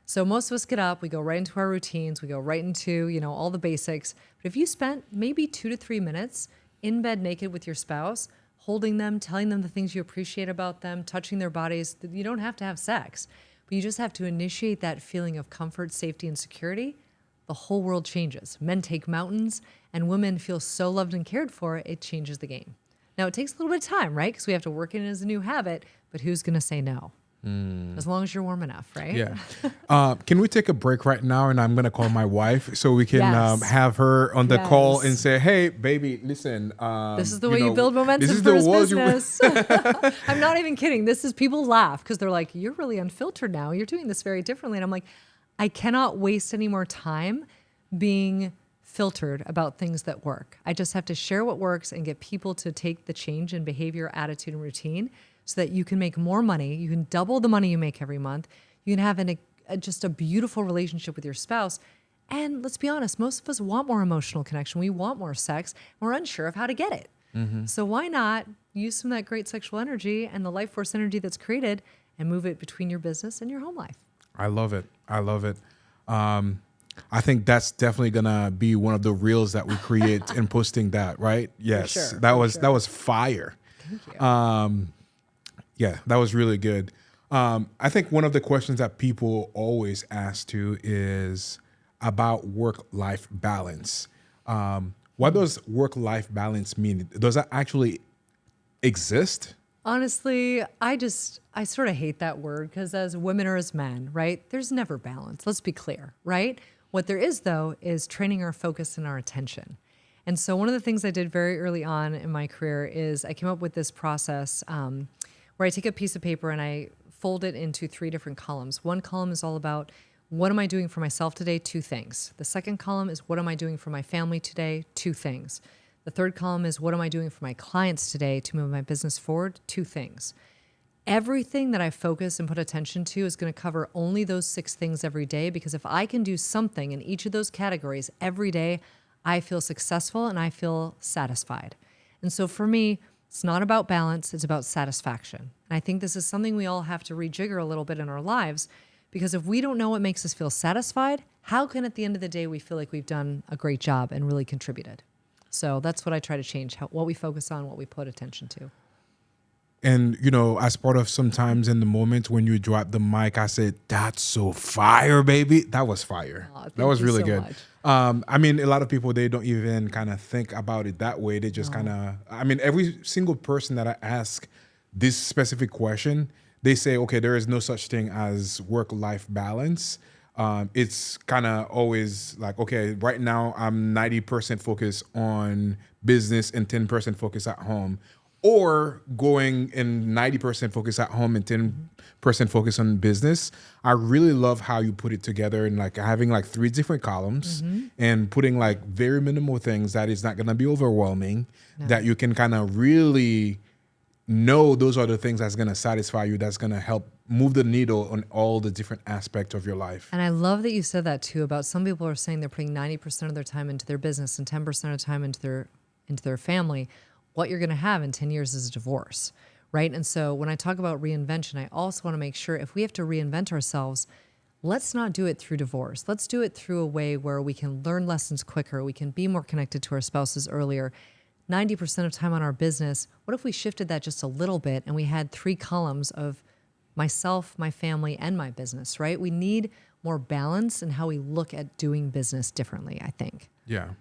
So most of us get up, we go right into our routines, we go right into, all the basics. But if you spent maybe 2 to 3 minutes in bed naked with your spouse, holding them, telling them the things you appreciate about them, touching their bodies, you don't have to have sex, but you just have to initiate that feeling of comfort, safety, and security. The whole world changes. Men take mountains, and women feel so loved and cared for, it changes the game. Now, it takes a little bit of time, right? Because we have to work it in as a new habit, but who's going to say no? As long as you're warm enough, right? Yeah. Can we take a break right now? And I'm going to call my wife so we can Yes. Have her on the call Yes. and say, hey, baby, listen. This is the way you build momentum this is for the his walls you- business. I'm not even kidding. This is, people laugh because they're like, you're really unfiltered now. You're doing this very differently. And I'm like, I cannot waste any more time being filtered about things that work. I just have to share what works and get people to take the change in behavior, attitude, and routine so that you can make more money. You can double the money you make every month. You can have just a beautiful relationship with your spouse. And let's be honest, most of us want more emotional connection. We want more sex. We're unsure of how to get it. So why not use some of that great sexual energy and the life force energy that's created and move it between your business and your home life? I love it. I love it. I think that's definitely gonna be one of the reels that we create in posting that, right? Yes, sure, that for was sure. that was fire. Thank you. Yeah, that was really good. I think one of the questions that people always ask too is about work-life balance. What does work-life balance mean? Does that actually exist? Honestly, I sort of hate that word because as women or as men, right, there's never balance. Let's be clear, right? What there is, though, is training our focus and our attention. And so one of the things I did very early on in my career is I came up with this process where I take a piece of paper and I fold it into 3 different columns. One column is all about what am I doing for myself today? 2 things. The second column is what am I doing for my family today? 2 things. The third column is what am I doing for my clients today to move my business forward? 2 things. Everything that I focus and put attention to is going to cover only those 6 things every day, because if I can do something in each of those categories every day, I feel successful and I feel satisfied. And so for me, it's not about balance, it's about satisfaction. And I think this is something we all have to rejigger a little bit in our lives, because if we don't know what makes us feel satisfied, how can at the end of the day we feel like we've done a great job and really contributed? So that's what I try to change, what we focus on, what we put attention to. And, as part of sometimes in the moment when you drop the mic, I said, that's so fire, baby. That was fire. Aw, thank That was you really so good. much. I mean, a lot of people, they don't even kind of think about it that way. They just every single person that I ask this specific question, they say, okay, there is no such thing as work-life balance. It's kind of always like, okay, right now I'm 90% focused on business and 10% focused at home, or going in 90% focus at home and 10% focus on business. I really love how you put it together and like having like 3 different columns and putting like very minimal things that is not going to be overwhelming, that you can kind of really know those are the things that's going to satisfy you, that's going to help move the needle on all the different aspects of your life. And I love that you said that too, about some people are saying they're putting 90% of their time into their business and 10% of the time into their family. What you're going to have in 10 years is a divorce, right? And so when I talk about reinvention, I also want to make sure if we have to reinvent ourselves, let's not do it through divorce. Let's do it through a way where we can learn lessons quicker. We can be more connected to our spouses earlier. 90% of time on our business, what if we shifted that just a little bit and we had 3 columns of myself, my family, and my business, right? We need more balance in how we look at doing business differently, I think. Yeah.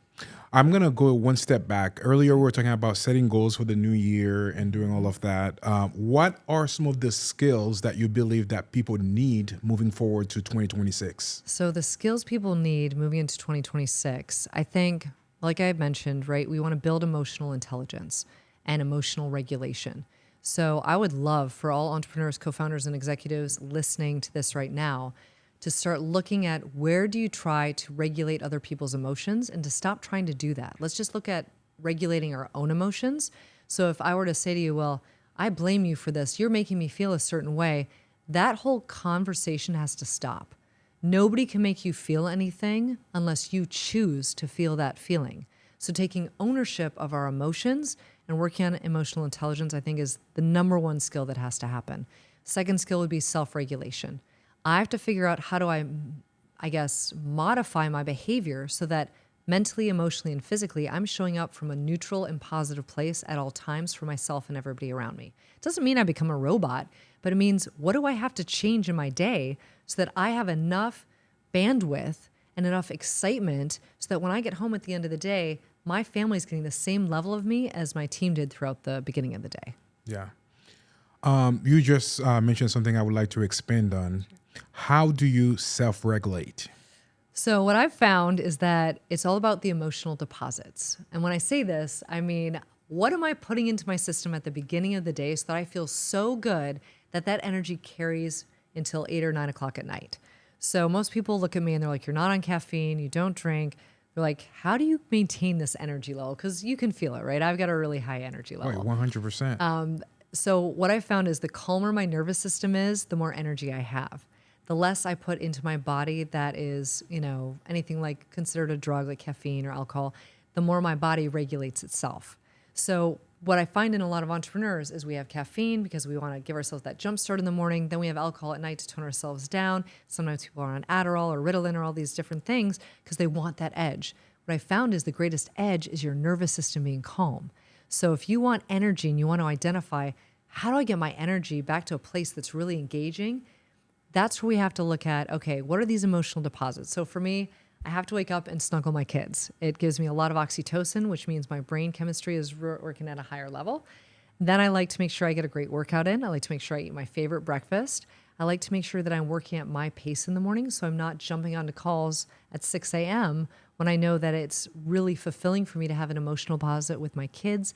I'm going to go one step back. Earlier, we were talking about setting goals for the new year and doing all of that. What are some of the skills that you believe that people need moving forward to 2026? So the skills people need moving into 2026, I think, like I mentioned, right, we want to build emotional intelligence and emotional regulation. So I would love for all entrepreneurs, co-founders, and executives listening to this right now to start looking at where do you try to regulate other people's emotions and to stop trying to do that. Let's just look at regulating our own emotions. So if I were to say to you, well, I blame you for this, you're making me feel a certain way, that whole conversation has to stop. Nobody can make you feel anything unless you choose to feel that feeling. So taking ownership of our emotions and working on emotional intelligence, I think, is the number 1 skill that has to happen. Second skill would be self-regulation. I have to figure out how do I guess, modify my behavior so that mentally, emotionally, and physically, I'm showing up from a neutral and positive place at all times for myself and everybody around me. It doesn't mean I become a robot, but it means what do I have to change in my day so that I have enough bandwidth and enough excitement so that when I get home at the end of the day, my family's getting the same level of me as my team did throughout the beginning of the day. Yeah. You just mentioned something I would like to expand on. How do you self-regulate? So what I've found is that it's all about the emotional deposits. And when I say this, I mean, what am I putting into my system at the beginning of the day so that I feel so good that that energy carries until 8 or 9 o'clock at night? So most people look at me and they're like, you're not on caffeine, you don't drink. They're like, how do you maintain this energy level? Because you can feel it, right? I've got a really high energy level. Right, 100%. So what I found is the calmer my nervous system is, the more energy I have. The less I put into my body that is, anything like considered a drug like caffeine or alcohol, the more my body regulates itself. So what I find in a lot of entrepreneurs is we have caffeine because we want to give ourselves that jump start in the morning. Then we have alcohol at night to tone ourselves down. Sometimes people are on Adderall or Ritalin or all these different things because they want that edge. What I found is the greatest edge is your nervous system being calm. So if you want energy and you want to identify, how do I get my energy back to a place that's really engaging? That's where we have to look at, okay, what are these emotional deposits? So for me, I have to wake up and snuggle my kids. It gives me a lot of oxytocin, which means my brain chemistry is working at a higher level. Then I like to make sure I get a great workout in. I like to make sure I eat my favorite breakfast. I like to make sure that I'm working at my pace in the morning so I'm not jumping onto calls at 6 a.m. when I know that it's really fulfilling for me to have an emotional deposit with my kids,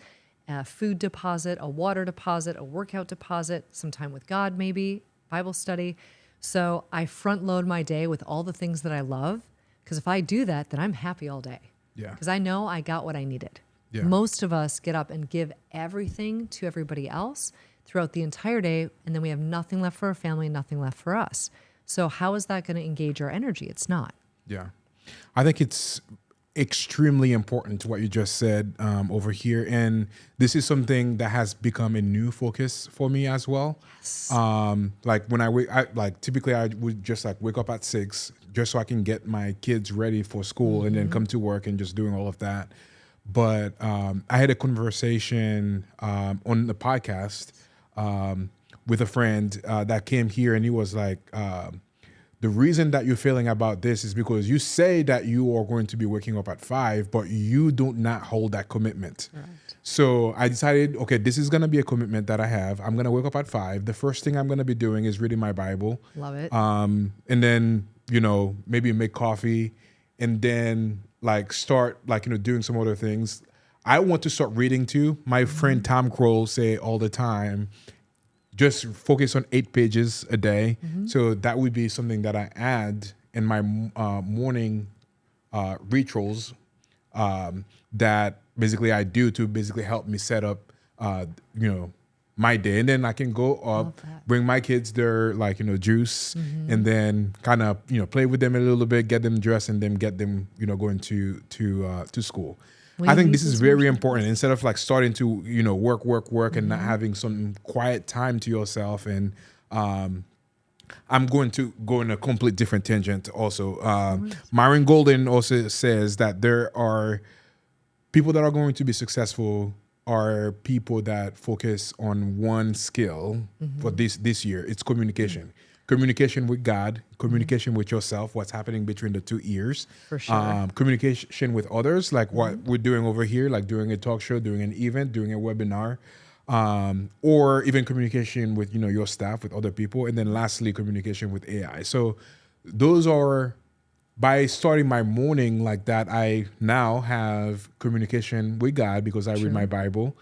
a food deposit, a water deposit, a workout deposit, some time with God maybe, Bible study. So I front load my day with all the things that I love, because if I do that, then I'm happy all day. Yeah. Because I know I got what I needed. Yeah. Most of us get up and give everything to everybody else throughout the entire day, and then we have nothing left for our family, nothing left for us. So how is that going to engage our energy? It's not. Yeah. I think it's extremely important to what you just said over here. And this is something that has become a new focus for me as well. Yes. Like when typically I would just like wake up at 6 just so I can get my kids ready for school and then come to work and just doing all of that. But I had a conversation on the podcast with a friend that came here, and he was like, the reason that you're feeling about this is because you say that you are going to be waking up at 5, but you do not hold that commitment. Right. So I decided, okay, this is going to be a commitment that I have. I'm going to wake up at 5. The first thing I'm going to be doing is reading my Bible. Love it. And then, maybe make coffee and then start doing some other things. I want to start reading too. My friend Tom Kroll say all the time, just focus on 8 pages a day. So that would be something that I add in my morning rituals that basically I do to basically help me set up, my day. And then I can go up, bring my kids their juice, and then kind of, play with them a little bit, get them dressed, and then get them, going to school. I think this is very important. Instead of starting to, work and not having some quiet time to yourself. And I'm going to go in a complete different tangent also. Myron Golden also says that there are people that are going to be successful are people that focus on one skill for this year. It's communication. Communication with God, communication with yourself, what's happening between the 2 ears. For sure. Communication with others, like what we're doing over here, like doing a talk show, doing an event, doing a webinar, or even communication with, your staff, with other people. And then lastly, communication with AI. So those are, by starting my morning like that, I now have communication with God because I read my Bible.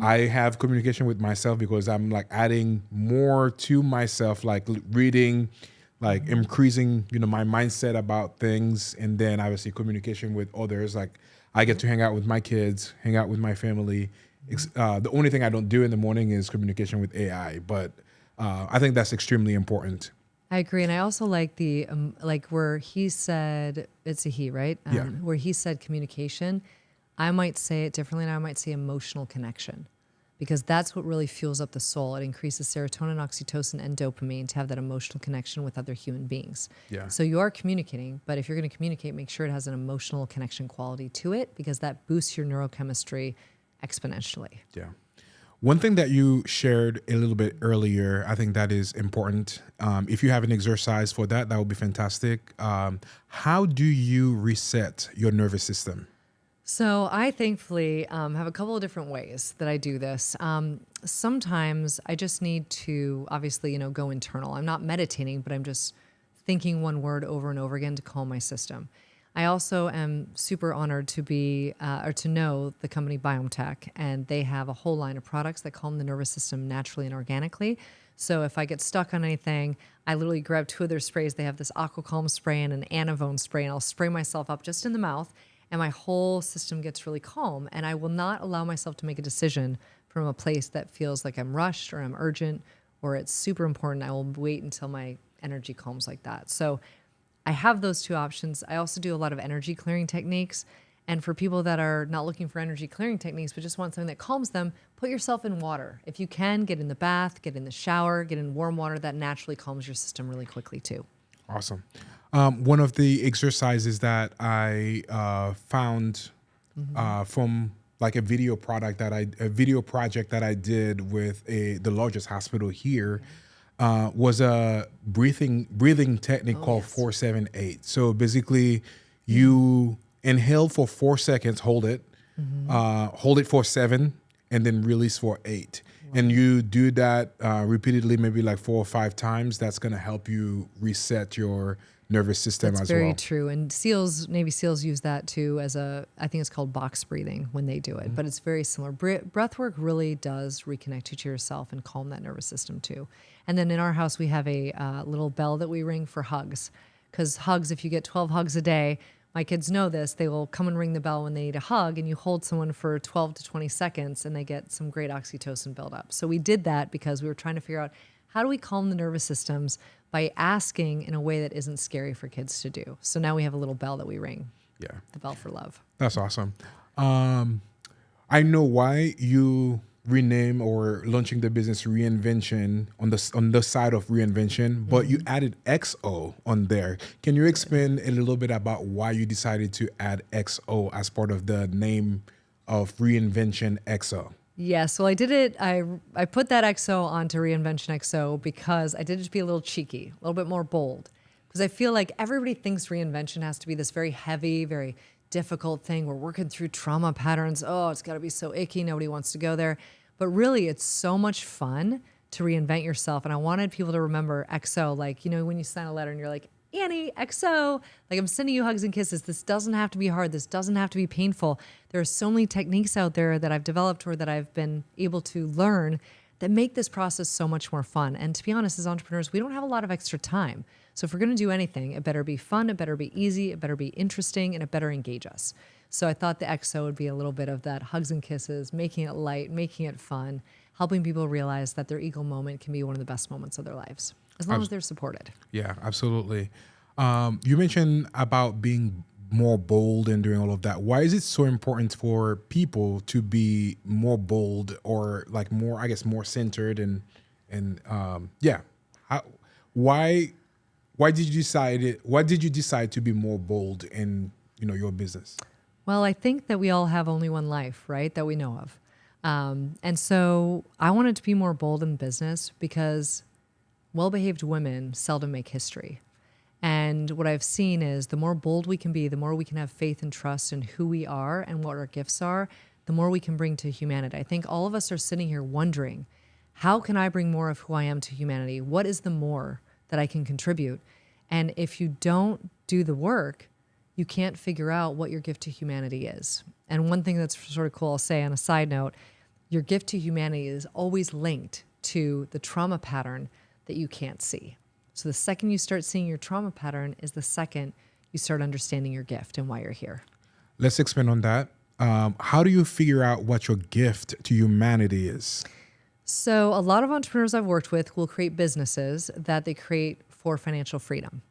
I have communication with myself because I'm adding more to myself, reading, increasing, my mindset about things. And then obviously communication with others. I get to hang out with my kids, hang out with my family. The only thing I don't do in the morning is communication with AI, but I think that's extremely important. I agree. And I also like the, where he said, it's a he, right? Yeah. Where he said communication, I might say it differently, and I might say emotional connection, because that's what really fuels up the soul. It increases serotonin, oxytocin, and dopamine to have that emotional connection with other human beings. Yeah. So you are communicating, but if you're going to communicate, make sure it has an emotional connection quality to it, because that boosts your neurochemistry exponentially. Yeah. One thing that you shared a little bit earlier, I think that is important. If you have an exercise for that, that would be fantastic. How do you reset your nervous system? So I thankfully have a couple of different ways that I do this. Sometimes I just need to obviously, go internal. I'm not meditating, but I'm just thinking one word over and over again to calm my system. I also am super honored to be or to know the company BiomeTech, and they have a whole line of products that calm the nervous system naturally and organically. So if I get stuck on anything, I literally grab 2 of their sprays. They have this AquaCalm spray and an Anavone spray, and I'll spray myself up just in the mouth, and my whole system gets really calm. And I will not allow myself to make a decision from a place that feels like I'm rushed or I'm urgent or it's super important. I will wait until my energy calms like that. So I have those two options. I also do a lot of energy clearing techniques. And for people that are not looking for energy clearing techniques, but just want something that calms them, put yourself in water. If you can, get in the bath, get in the shower, get in warm water. That naturally calms your system really quickly too. Awesome. One of the exercises that I found from like a video project that I did with the largest hospital here was a breathing technique called 4-7-8. So basically, you inhale for 4 seconds, hold it for 7, and then release for 8. And you do that repeatedly, maybe like 4 or 5 times. That's going to help you reset your nervous system That's as well. very true. And Navy SEALs use that too I think it's called box breathing when they do it, but it's very similar. Breath work really does reconnect you to yourself and calm that nervous system too. And then in our house, we have a little bell that we ring for hugs, because hugs, if you get 12 hugs a day, my kids know this, they will come and ring the bell when they need a hug, and you hold someone for 12 to 20 seconds and they get some great oxytocin buildup. So we did that because we were trying to figure out how do we calm the nervous systems by asking in a way that isn't scary for kids to do. So now we have a little bell that we ring. Yeah. The bell for love. That's awesome. I know why you rename or launching the business Reinvention on the side of Reinvention, but you added XO on there. Can you explain a little bit about why you decided to add XO as part of the name of Reinvention XO? Yes, well, I did it. I put that XO onto Reinvention XO because I did it to be a little cheeky, a little bit more bold. Because I feel like everybody thinks reinvention has to be this very heavy, very difficult thing. We're working through trauma patterns. Oh, it's got to be so icky. Nobody wants to go there. But really, it's so much fun to reinvent yourself. And I wanted people to remember XO, like, you know, when you sign a letter and you're like, Annie, XO, like I'm sending you hugs and kisses. This doesn't have to be hard. This doesn't have to be painful. There are so many techniques out there that I've developed or that I've been able to learn that make this process so much more fun. And to be honest, as entrepreneurs, we don't have a lot of extra time. So if we're going to do anything, it better be fun, it better be easy, it better be interesting, and it better engage us. So I thought the XO would be a little bit of that hugs and kisses, making it light, making it fun, helping people realize that their eagle moment can be one of the best moments of their lives, as long as they're supported. Yeah, absolutely. You mentioned about being more bold and doing all of that. Why is it so important for people to be more bold or like more, I guess, more centered why did you decide to be more bold in, your business? Well, I think that we all have only one life, right? That we know of. And so I wanted to be more bold in business because well-behaved women seldom make history. And what I've seen is the more bold we can be, the more we can have faith and trust in who we are and what our gifts are, the more we can bring to humanity. I think all of us are sitting here wondering, how can I bring more of who I am to humanity? What is the more that I can contribute? And if you don't do the work, you can't figure out what your gift to humanity is. And one thing that's sort of cool, I'll say on a side note, your gift to humanity is always linked to the trauma pattern that you can't see. So the second you start seeing your trauma pattern is the second you start understanding your gift and why you're here. Let's expand on that. How do you figure out what your gift to humanity is? So a lot of entrepreneurs I've worked with will create businesses that they create for financial freedom.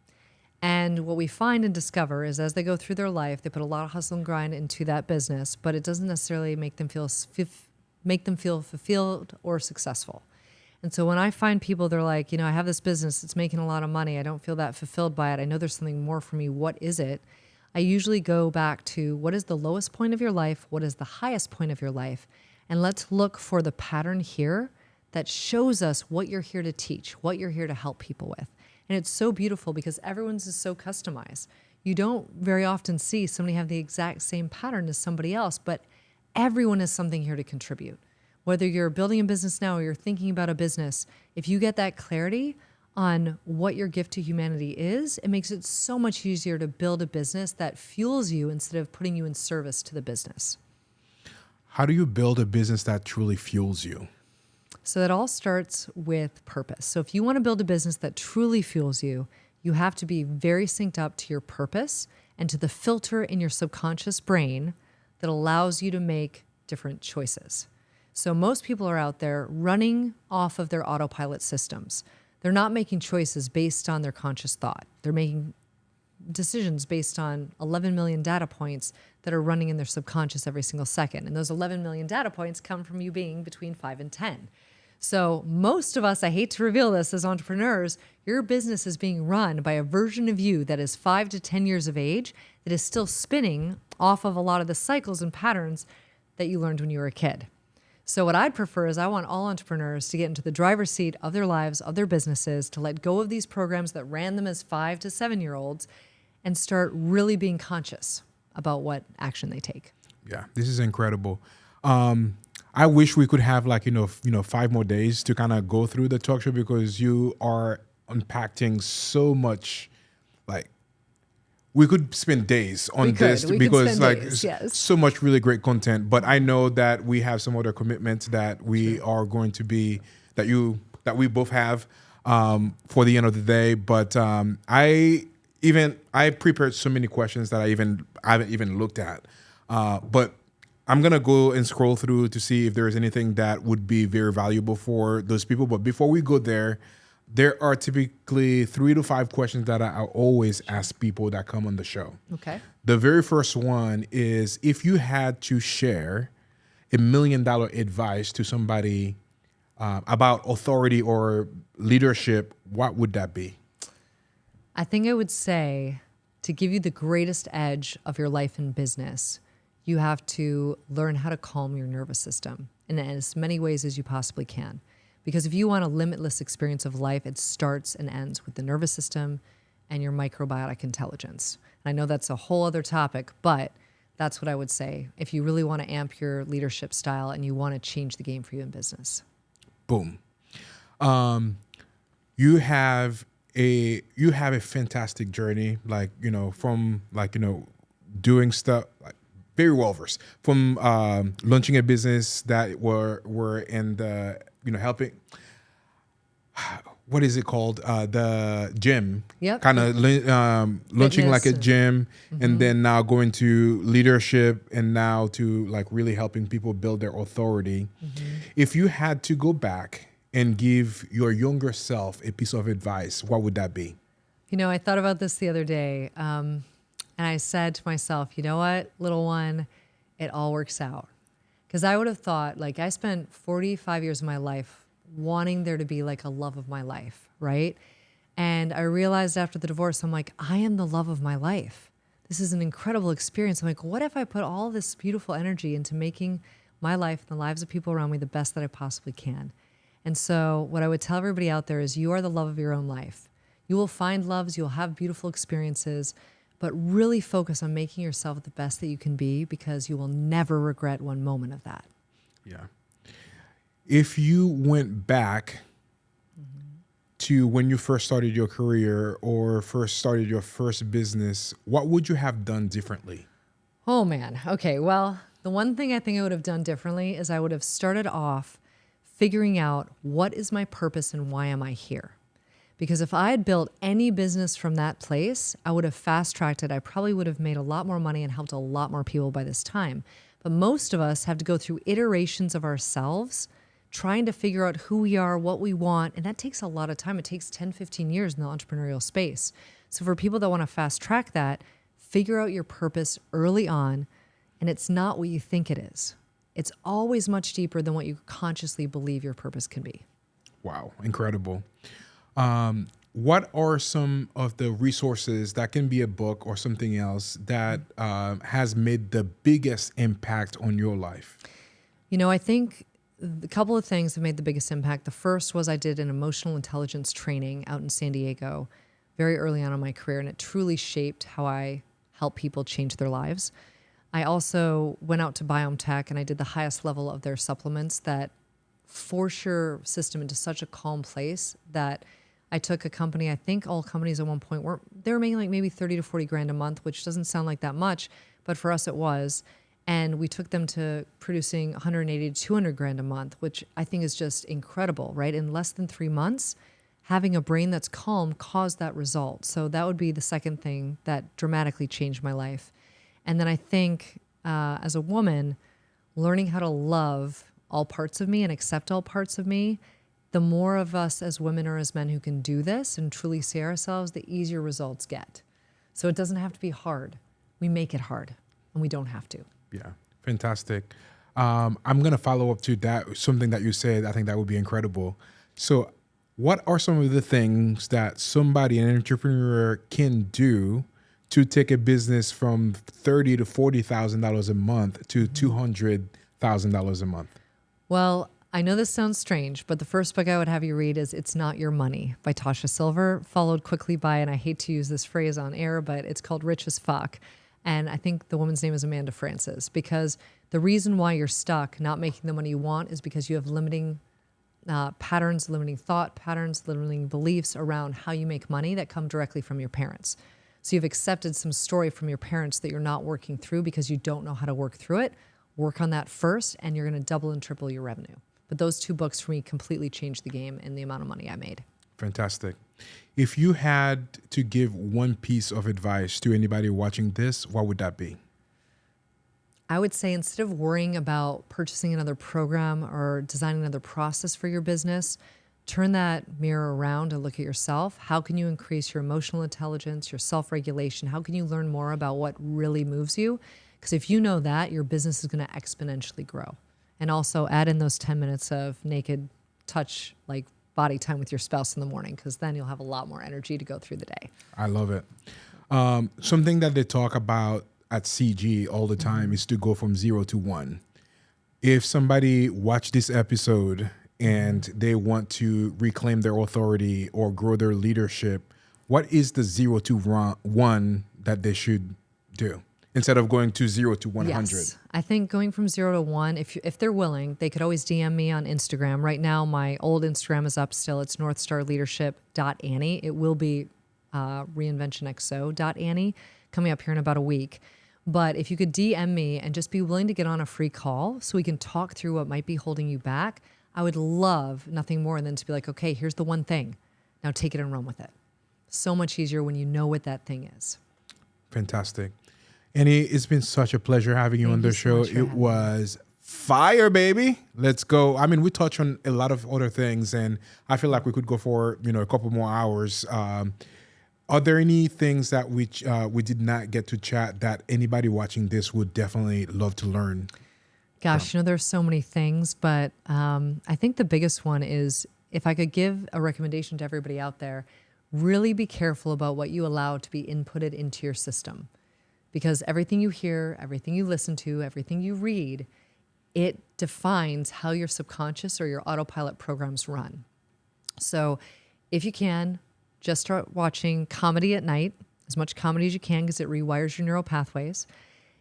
And what we find and discover is as they go through their life, they put a lot of hustle and grind into that business, but it doesn't necessarily make them feel fulfilled or successful. And so when I find people, they're like, I have this business, it's making a lot of money. I don't feel that fulfilled by it. I know there's something more for me. What is it? I usually go back to what is the lowest point of your life? What is the highest point of your life? And let's look for the pattern here that shows us what you're here to teach, what you're here to help people with. And it's so beautiful because everyone's is so customized. You don't very often see somebody have the exact same pattern as somebody else, but everyone has something here to contribute. Whether you're building a business now or you're thinking about a business, if you get that clarity on what your gift to humanity is, it makes it so much easier to build a business that fuels you instead of putting you in service to the business. How do you build a business that truly fuels you? So that all starts with purpose. So if you want to build a business that truly fuels you, you have to be very synced up to your purpose and to the filter in your subconscious brain that allows you to make different choices. So most people are out there running off of their autopilot systems. They're not making choices based on their conscious thought. They're making decisions based on 11 million data points that are running in their subconscious every single second. And those 11 million data points come from you being between 5 and 10. So most of us, I hate to reveal this as entrepreneurs, your business is being run by a version of you that is 5 to 10 years of age that is still spinning off of a lot of the cycles and patterns that you learned when you were a kid. So what I'd prefer is I want all entrepreneurs to get into the driver's seat of their lives, of their businesses, to let go of these programs that ran them as 5 to 7-year-olds and start really being conscious about what action they take. Yeah, this is incredible. I wish we could have 5 more days to kind of go through the talk show, because you are unpacking so much. Like, we could spend days on this because yes. so much really great content. But I know that we have some other commitments that we are going to be that we both have for the end of the day. But I prepared so many questions that I haven't even looked at. But I'm going to go and scroll through to see if there's anything that would be very valuable for those people. But before we go there are typically 3 to 5 questions that I always ask people that come on the show. Okay. The very first one is, if you had to share $1 million advice to somebody about authority or leadership, what would that be? I think I would say, to give you the greatest edge of your life and business, you have to learn how to calm your nervous system in as many ways as you possibly can. Because if you want a limitless experience of life, it starts and ends with the nervous system and your microbiotic intelligence. And I know that's a whole other topic, but that's what I would say if you really want to amp your leadership style and you want to change the game for you in business. Boom. You have a fantastic journey, from doing stuff very well versed, from launching a business that were in the helping. What is it called? The gym. Yep. Kind of launching like a gym, and then now going to leadership, and now to really helping people build their authority. If you had to go back and give your younger self a piece of advice, what would that be? I thought about this the other day, and I said to myself, you know what, little one, it all works out. Because I would have thought, I spent 45 years of my life wanting there to be a love of my life, right? And I realized after the divorce, I'm like, I am the love of my life. This is an incredible experience. I'm like, what if I put all this beautiful energy into making my life and the lives of people around me the best that I possibly can? And so what I would tell everybody out there is, you are the love of your own life. You will find loves, you'll have beautiful experiences, but really focus on making yourself the best that you can be, because you will never regret one moment of that. Yeah. If you went back to when you first started your career or first started your first business, what would you have done differently? Oh man. Okay. Well, the one thing I think I would have done differently is I would have started off figuring out, what is my purpose and why am I here? Because if I had built any business from that place, I would have fast-tracked it. I probably would have made a lot more money and helped a lot more people by this time. But most of us have to go through iterations of ourselves, trying to figure out who we are, what we want, and that takes a lot of time. It takes 10, 15 years in the entrepreneurial space. So for people that want to fast-track that, figure out your purpose early on, and it's not what you think it is. It's always much deeper than what you consciously believe your purpose can be. Wow, incredible. What are some of the resources, that can be a book or something else, that has made the biggest impact on your life? I think a couple of things have made the biggest impact. The first was, I did an emotional intelligence training out in San Diego very early on in my career, and it truly shaped how I help people change their lives. I also went out to BiomeTech, and I did the highest level of their supplements that force your system into such a calm place that I took a company, I think all companies at one point they were making maybe 30 to 40 grand a month, which doesn't sound like that much, but for us it was. And we took them to producing 180 to 200 grand a month, which I think is just incredible, right? In less than 3 months, having a brain that's calm caused that result. So that would be the second thing that dramatically changed my life. And then I think as a woman, learning how to love all parts of me and accept all parts of me, the more of us as women or as men who can do this and truly see ourselves, the easier results get. So it doesn't have to be hard. We make it hard, and we don't have to. Yeah, fantastic. I'm going to follow up to that, something that you said. I think that would be incredible. So what are some of the things that somebody, an entrepreneur, can do to take a business from $30,000 to $40,000 a month to $200,000 a month? Well, I know this sounds strange, but the first book I would have you read is It's Not Your Money by Tasha Silver, followed quickly by, and I hate to use this phrase on air, but it's called Rich as Fuck. And I think the woman's name is Amanda Francis, because the reason why you're stuck not making the money you want is because you have limiting patterns, limiting thought patterns, limiting beliefs around how you make money that come directly from your parents. So you've accepted some story from your parents that you're not working through because you don't know how to work through it. Work on that first, and you're going to double and triple your revenue. But those two books for me completely changed the game and the amount of money I made. Fantastic. If you had to give one piece of advice to anybody watching this, what would that be? I would say instead of worrying about purchasing another program or designing another process for your business, turn that mirror around and look at yourself. How can you increase your emotional intelligence, your self-regulation? How can you learn more about what really moves you? Because if you know that, your business is going to exponentially grow. And also add in those 10 minutes of naked touch, like body time with your spouse in the morning, because then you'll have a lot more energy to go through the day. I love it. Something that they talk about at CG all the time is to go from 0 to 1. If somebody watched this episode and they want to reclaim their authority or grow their leadership, what is the 0 to 1 that they should do instead of going to 0 to 100? Yes. I think going from 0 to 1, if they're willing, they could always DM me on Instagram. Right now, my old Instagram is up still. It's northstarleadership.annie. It will be reinventionxo.annie coming up here in about a week. But if you could DM me and just be willing to get on a free call so we can talk through what might be holding you back, I would love nothing more than to be like, okay, here's the one thing. Now take it and run with it. So much easier when you know what that thing is. Fantastic. Annie, it's been such a pleasure having you on the show. It was fire, baby. Let's go. I mean, we touched on a lot of other things, and I feel like we could go for a couple more hours. Are there any things that we did not get to chat that anybody watching this would definitely love to learn? Gosh, there's so many things, but I think the biggest one is, if I could give a recommendation to everybody out there, really be careful about what you allow to be inputted into your system. Because everything you hear, everything you listen to, everything you read, it defines how your subconscious or your autopilot programs run. So if you can, just start watching comedy at night, as much comedy as you can, because it rewires your neural pathways.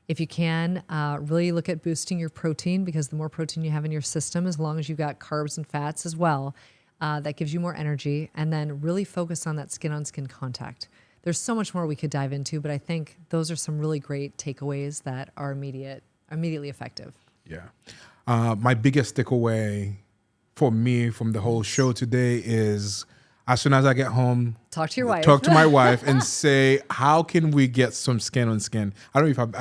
If you can, really look at boosting your protein, because the more protein you have in your system, as long as you've got carbs and fats as well, that gives you more energy. And then really focus on that skin-on-skin contact. There's so much more we could dive into, but I think those are some really great takeaways that are immediately effective. Yeah. My biggest takeaway for me from the whole show today is, as soon as I get home, talk to your wife. Talk to my wife and say, how can we get some skin on skin? I don't know if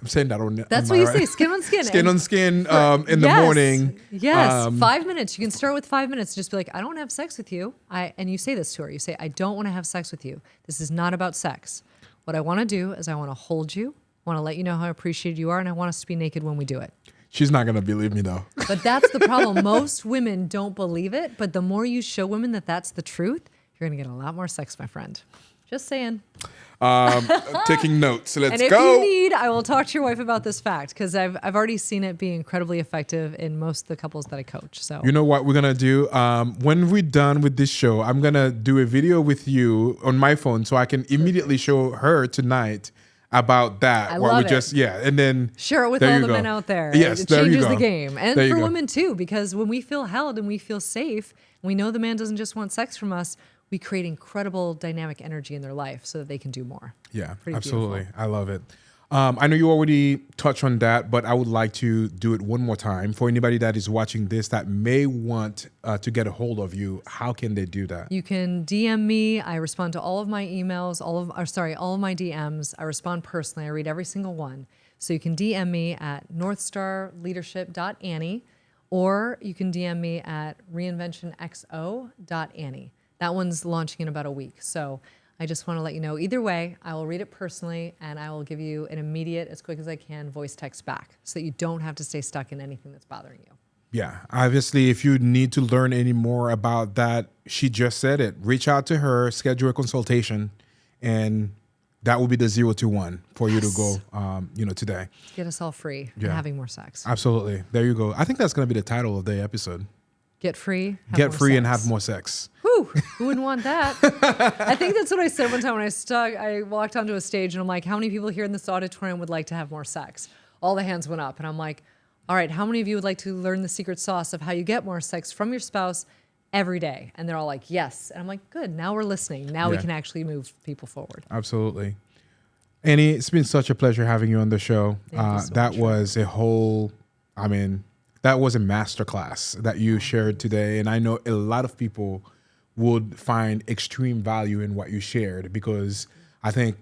I'm saying that on. That's what you say, skin on skin. Skin on skin in the morning. Yes, 5 minutes. You can start with 5 minutes. Just be like, I don't want to have sex with you. And you say this to her. You say, I don't want to have sex with you. This is not about sex. What I want to do is I want to hold you. I want to let you know how appreciated you are, and I want us to be naked when we do it. She's not going to believe me, though. But that's the problem. Most women don't believe it, but the more you show women that that's the truth, you're going to get a lot more sex, my friend. Just saying. Taking notes. Let's go. And if you need, I will talk to your wife about this fact, because I've already seen it be incredibly effective in most of the couples that I coach. So you know what we're going to do? When we're done with this show, I'm going to do a video with you on my phone so I can immediately show her tonight about that. I love it. And then share it with all the men out there. Yes, it there you changes go. the game. And there for women too, because when we feel held and we feel safe, and we know the man doesn't just want sex from us, we create incredible dynamic energy in their life so that they can do more. Yeah, Pretty absolutely. beautiful. I love it. I know you already touched on that, but I would like to do it one more time for anybody that is watching this that may want to get a hold of you. How can they do that? You can DM me. I respond to all of my emails, all of my DMs. I respond personally. I read every single one. So you can DM me at northstarleadership.annie, or you can DM me at reinventionxo.annie. That one's launching in about a week. So I just want to let you know, either way, I will read it personally and I will give you an immediate, as quick as I can, voice text back so that you don't have to stay stuck in anything that's bothering you. Yeah. Obviously, if you need to learn any more about that, she just said it. Reach out to her, schedule a consultation, and that will be the 021 for you to go, today. Get us all free and Yeah. having more sex. Absolutely. There you go. I think that's going to be the title of the episode. Get free, have Get more free and sex. have more sex. Whew, who wouldn't want that? I think that's what I said one time when I walked onto a stage and I'm like, how many people here in this auditorium would like to have more sex? All the hands went up and I'm like, all right, how many of you would like to learn the secret sauce of how you get more sex from your spouse every day? And they're all like, yes. And I'm like, good, now we're listening. Now we Yeah. can actually move people forward. Absolutely. Annie, it's been such a pleasure having you on the show. Thank you so That much. was that was a masterclass that you shared today. And I know a lot of people would find extreme value in what you shared because I think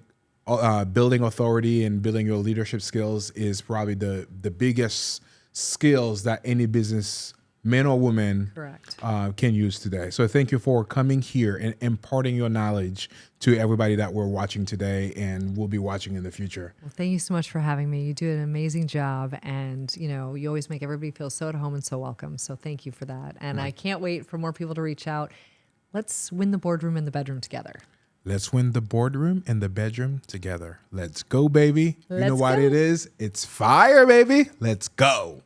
building authority and building your leadership skills is probably the biggest skills that any business man or woman Correct. can use today. So thank you for coming here and imparting your knowledge to everybody that we're watching today and will be watching in the future. Well, thank you so much for having me. You do an amazing job, and you always make everybody feel so at home and so welcome. So thank you for that. And I can't wait for more people to reach out. Let's win the boardroom and the bedroom together. Let's win the boardroom and the bedroom together. Let's go, baby. You know Let's what go. it is? It's fire, baby. Let's go.